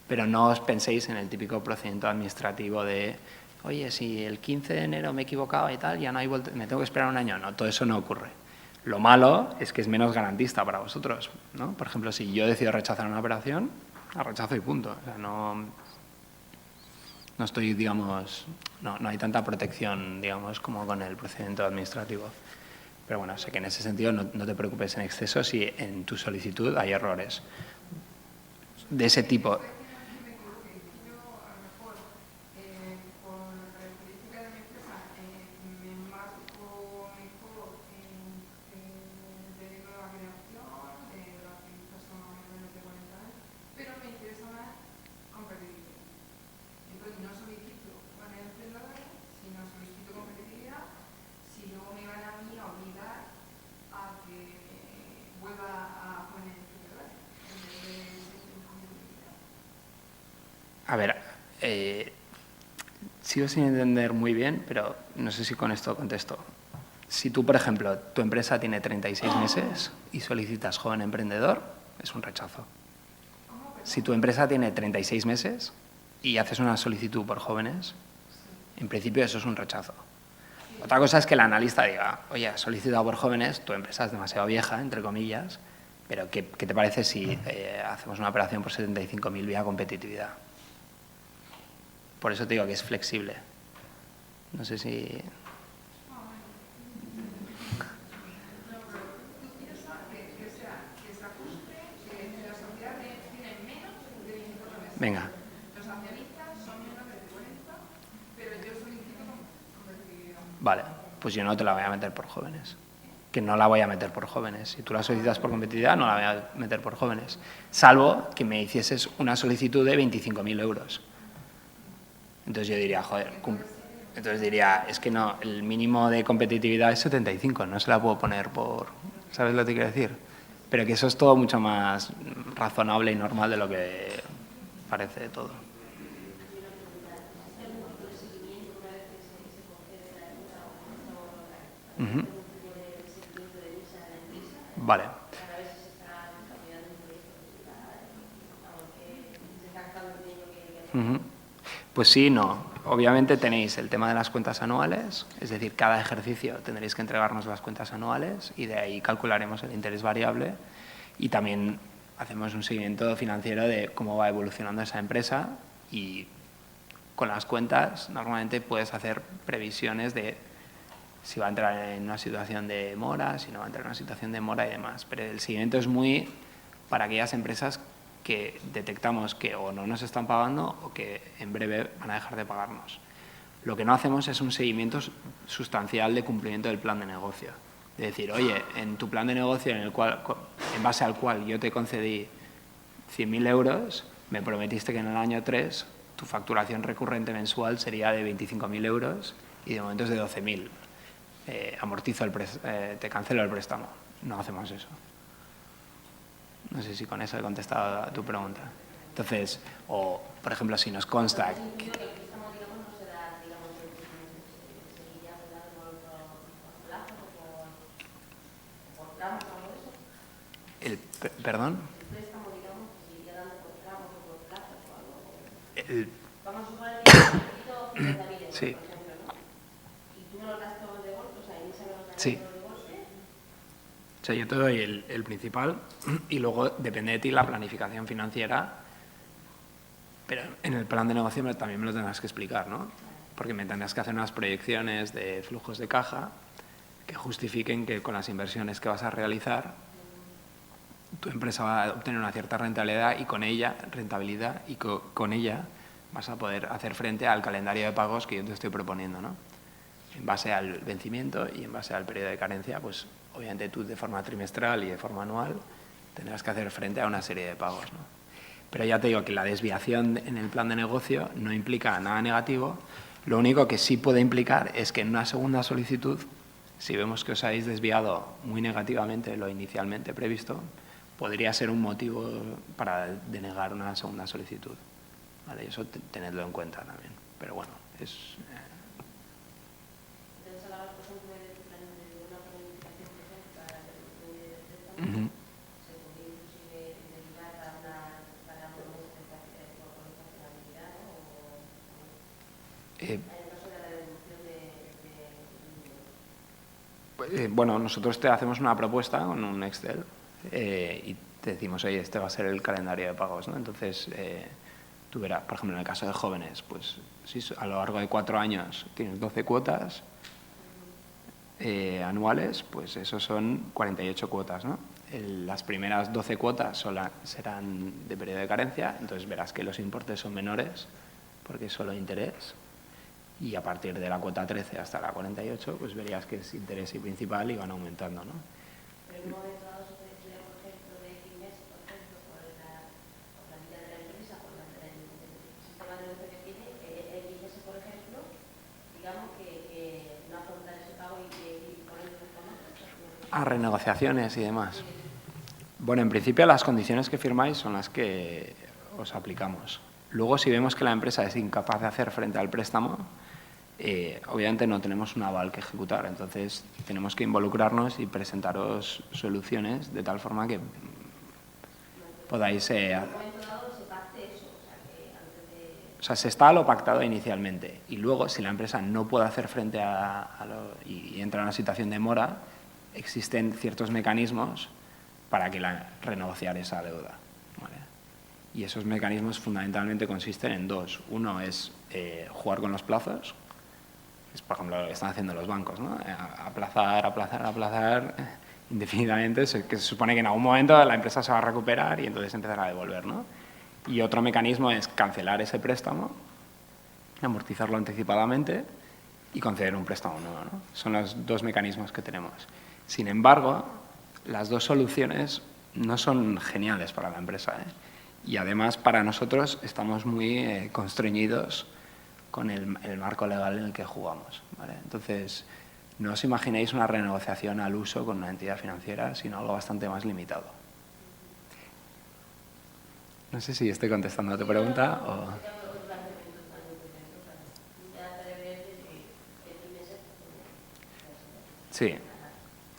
Pero no os penséis en el típico procedimiento administrativo de, oye, si el 15 de enero me he equivocado y tal, ya no hay vuelta, me tengo que esperar un año. No, todo eso no ocurre. Lo malo es que es menos garantista para vosotros, ¿no? Por ejemplo, si yo decido rechazar una operación, la rechazo y punto. O sea, no estoy, digamos, no hay tanta protección, digamos, como con el procedimiento administrativo. Pero bueno, sé que en ese sentido no te preocupes en exceso si en tu solicitud hay errores de ese tipo. A ver, sigo sin entender muy bien, pero no sé si con esto contesto. Si tú, por ejemplo, tu empresa tiene 36 meses y solicitas joven emprendedor, es un rechazo. Si tu empresa tiene 36 meses y haces una solicitud por jóvenes, en principio eso es un rechazo. Otra cosa es que el analista diga, oye, has solicitado por jóvenes, tu empresa es demasiado vieja, entre comillas, pero ¿qué te parece si hacemos una operación por 75.000 vía competitividad? Por eso te digo que es flexible. No sé si... Venga. Los accionistas son menos de 40, pero yo solicito competitividad. Vale, pues yo no te la voy a meter por jóvenes. Que no la voy a meter por jóvenes. Si tú la solicitas por competitividad, no la voy a meter por jóvenes. Salvo que me hicieses una solicitud de 25.000 euros. Entonces yo diría, joder, entonces diría, es que no, el mínimo de competitividad es 75, no se la puedo poner por... ¿Sabes lo que quiero decir? Pero que eso es todo mucho más razonable y normal de lo que parece todo. Uh-huh. Vale. Uh-huh. Pues sí, no. Obviamente tenéis el tema de las cuentas anuales, es decir, cada ejercicio tendréis que entregarnos las cuentas anuales y de ahí calcularemos el interés variable y también hacemos un seguimiento financiero de cómo va evolucionando esa empresa y con las cuentas normalmente puedes hacer previsiones de si va a entrar en una situación de mora, si no va a entrar en una situación de mora y demás. Pero el seguimiento es muy para aquellas empresas que detectamos que o no nos están pagando o que en breve van a dejar de pagarnos. Lo que no hacemos es un seguimiento sustancial de cumplimiento del plan de negocio. de decir, oye, en tu plan de negocio en base al cual yo te concedí 100.000 euros, me prometiste que en el año 3 tu facturación recurrente mensual sería de 25.000 euros y de momento es de 12.000. Te cancelo el préstamo. No hacemos eso. No sé si con eso he contestado a tu pregunta. Entonces, o por ejemplo, si nos consta que ¿Perdón? Vamos a suponer que has pedido 50.000 euros, Sí. por ejemplo, ¿no? Y tú me los das todos de golpe, o sea, Enisa me los da Sí. todos de golpe. O sea, yo te doy el principal y luego depende de ti la planificación financiera, pero en el plan de negocio también me lo tendrás que explicar, ¿no? Porque me tendrás que hacer unas proyecciones de flujos de caja que justifiquen que con las inversiones que vas a realizar tu empresa va a obtener una cierta rentabilidad y con ella vas a poder hacer frente al calendario de pagos que yo te estoy proponiendo, ¿no? En base al vencimiento y en base al periodo de carencia, pues obviamente tú de forma trimestral y de forma anual tendrás que hacer frente a una serie de pagos, ¿no? Pero ya te digo que la desviación en el plan de negocio no implica nada negativo. Lo único que sí puede implicar es que en una segunda solicitud, si vemos que os habéis desviado muy negativamente lo inicialmente previsto, podría ser un motivo para denegar una segunda solicitud. ¿Vale? Eso tenedlo en cuenta también. Pero bueno, es... Entonces, hablabas, por ejemplo, de una planificación, por ejemplo, para la reducción del préstamo. Se podría inclusive derivar para unos meses con estacionalidad, ¿no? En el caso de la reducción Bueno, nosotros te hacemos una propuesta con un Excel y te decimos, oye, este va a ser el calendario de pagos, ¿no? Entonces, tú verás, por ejemplo, en el caso de jóvenes, pues si a lo largo de 4 años tienes 12 cuotas anuales, pues eso son 48 cuotas, ¿no? Las primeras 12 cuotas serán de periodo de carencia, entonces verás que los importes son menores porque es solo interés. Y a partir de la cuota 13 hasta la 48, pues verías que es interés y principal y van aumentando, ¿no? Pero en un momento dado se puede estudiar, por ejemplo, de X meses, por ejemplo, por la vida de la empresa, por el sistema de negocio que tiene, X meses, por ejemplo, digamos que no afrontar ese pago y poner un poco más. A renegociaciones y demás. Bueno, en principio las condiciones que firmáis son las que os aplicamos. Luego, si vemos que la empresa es incapaz de hacer frente al préstamo, obviamente no tenemos un aval que ejecutar, entonces tenemos que involucrarnos y presentaros soluciones de tal forma que podáis... En un momento dado se parte eso, o sea, que antes de... O sea, se está a lo pactado inicialmente y luego, si la empresa no puede hacer frente y entra en una situación de mora, existen ciertos mecanismos para renegociar esa deuda, ¿vale? Y esos mecanismos fundamentalmente consisten en dos. Uno es jugar con los plazos, es por ejemplo lo que están haciendo los bancos, ¿no? Aplazar indefinidamente, que se supone que en algún momento la empresa se va a recuperar y entonces empezará a devolver, ¿no? Y otro mecanismo es cancelar ese préstamo, amortizarlo anticipadamente y conceder un préstamo nuevo, ¿no? Son los dos mecanismos que tenemos. Sin embargo, las dos soluciones no son geniales para la empresa, ¿eh? Y además para nosotros estamos muy constreñidos con el marco legal en el que jugamos, ¿vale? Entonces, no os imaginéis una renegociación al uso con una entidad financiera, sino algo bastante más limitado. No sé si estoy contestando a tu pregunta o... Sí.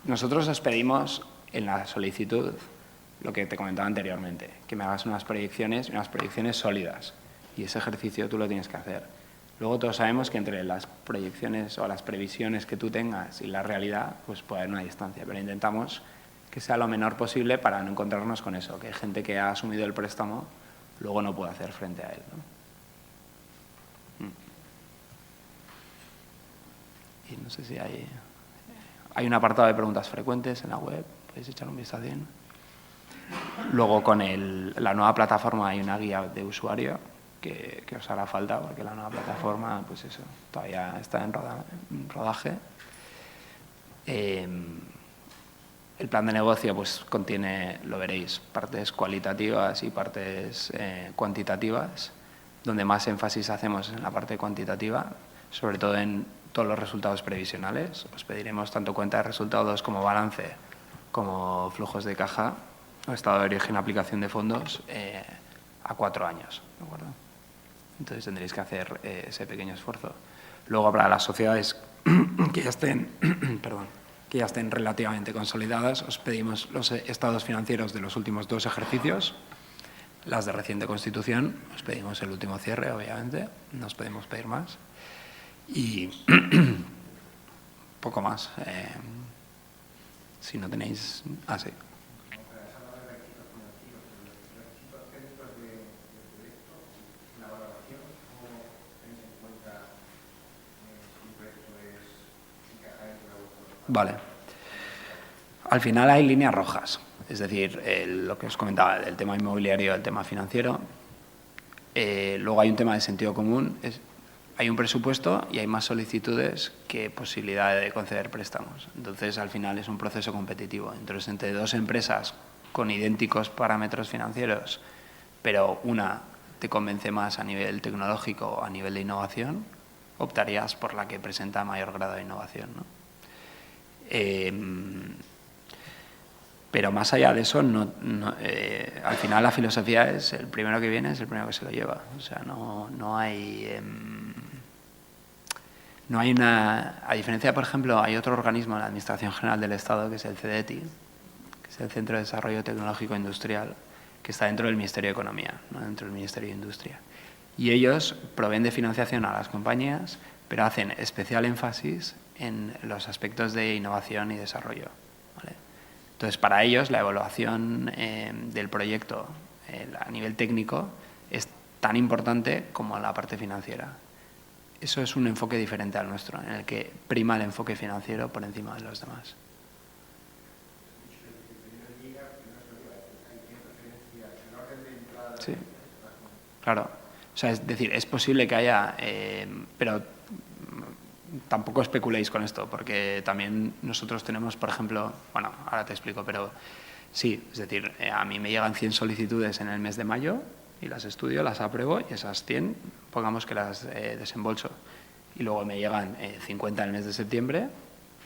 Nosotros os pedimos en la solicitud lo que te comentaba anteriormente, que me hagas unas proyecciones sólidas. Y ese ejercicio tú lo tienes que hacer. Luego todos sabemos que entre las proyecciones o las previsiones que tú tengas y la realidad, pues puede haber una distancia. Pero intentamos que sea lo menor posible para no encontrarnos con eso, que hay gente que ha asumido el préstamo luego no puede hacer frente a él, ¿no? Y no sé si hay un apartado de preguntas frecuentes en la web, podéis echar un vistazo. Luego con la nueva plataforma hay una guía de usuario que os hará falta porque la nueva plataforma, pues eso, todavía está en rodaje. El plan de negocio pues contiene, lo veréis, partes cualitativas y partes cuantitativas. Donde más énfasis hacemos en la parte cuantitativa, sobre todo en todos los resultados previsionales. Os pediremos tanto cuenta de resultados como balance, como flujos de caja, o estado de origen, aplicación de fondos, a 4 años. ¿De acuerdo? Entonces tendréis que hacer ese pequeño esfuerzo. Luego, para las sociedades que ya estén, que ya estén relativamente consolidadas, os pedimos los estados financieros de los últimos 2 ejercicios. Las de reciente constitución, os pedimos el último cierre, obviamente, no os podemos pedir más. Y poco más. Si no tenéis... sí. Vale. Al final hay líneas rojas. Es decir, lo que os comentaba, el tema inmobiliario, el tema financiero. Luego hay un tema de sentido común. Hay un presupuesto y hay más solicitudes que posibilidad de conceder préstamos. Entonces, al final es un proceso competitivo. Entonces, entre 2 empresas con idénticos parámetros financieros, pero una te convence más a nivel tecnológico o a nivel de innovación, optarías por la que presenta mayor grado de innovación, ¿no? Pero más allá de eso, al final la filosofía es el primero que viene es el primero que se lo lleva. O sea, no hay una... A diferencia, por ejemplo, hay otro organismo en la Administración General del Estado, que es el CDTI, que es el Centro de Desarrollo Tecnológico Industrial, que está dentro del Ministerio de Economía, no dentro del Ministerio de Industria. Y ellos proveen de financiación a las compañías, pero hacen especial énfasis en los aspectos de innovación y desarrollo, ¿vale? Entonces, para ellos, la evaluación del proyecto a nivel técnico es tan importante como la parte financiera. Eso es un enfoque diferente al nuestro, en el que prima el enfoque financiero por encima de los demás. Sí, claro. O sea, es decir, es posible que haya, pero tampoco especuléis con esto, porque también nosotros tenemos, por ejemplo, bueno, ahora te explico, pero sí, es decir, a mí me llegan 100 solicitudes en el mes de mayo y las estudio, las apruebo y esas 100, pongamos que las desembolso. Y luego me llegan 50 en el mes de septiembre,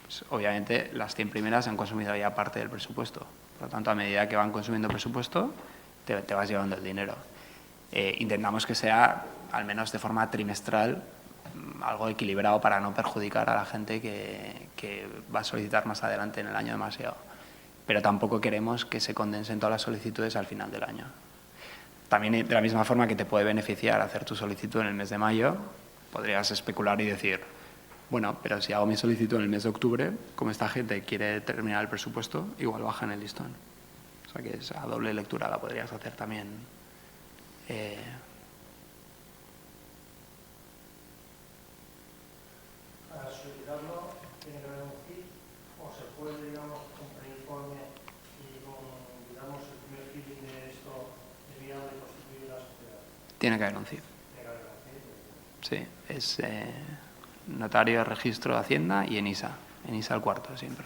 pues obviamente las 100 primeras han consumido ya parte del presupuesto. Por lo tanto, a medida que van consumiendo presupuesto, te vas llevando el dinero. Intentamos que sea, al menos de forma trimestral, algo equilibrado para no perjudicar a la gente que va a solicitar más adelante en el año demasiado. Pero tampoco queremos que se condensen todas las solicitudes al final del año. También, de la misma forma que te puede beneficiar hacer tu solicitud en el mes de mayo, podrías especular y decir, bueno, pero si hago mi solicitud en el mes de octubre, como esta gente quiere terminar el presupuesto, igual baja en el listón. O sea que esa doble lectura la podrías hacer también. Para solicitarlo, tiene que haber un CIF, o se puede, digamos, con preinforme y con, digamos, el primer feeling de esto de viable constituir la sociedad. Tiene que haber un CIF. Tiene que haber un CIF. Sí, es notario, registro, Hacienda y ENISA. ENISA al cuarto siempre.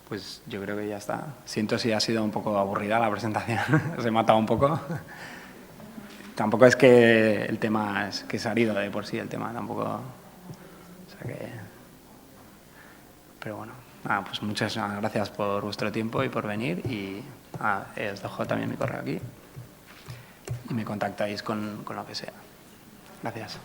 Pues yo creo que ya está. Siento si ha sido un poco aburrida la presentación, os he matado un poco. Tampoco es que el tema es que se ha ido de por sí, el tema tampoco... O sea que... Pero bueno, pues muchas gracias por vuestro tiempo y por venir y os dejo también mi correo aquí y me contactáis con lo que sea. Gracias.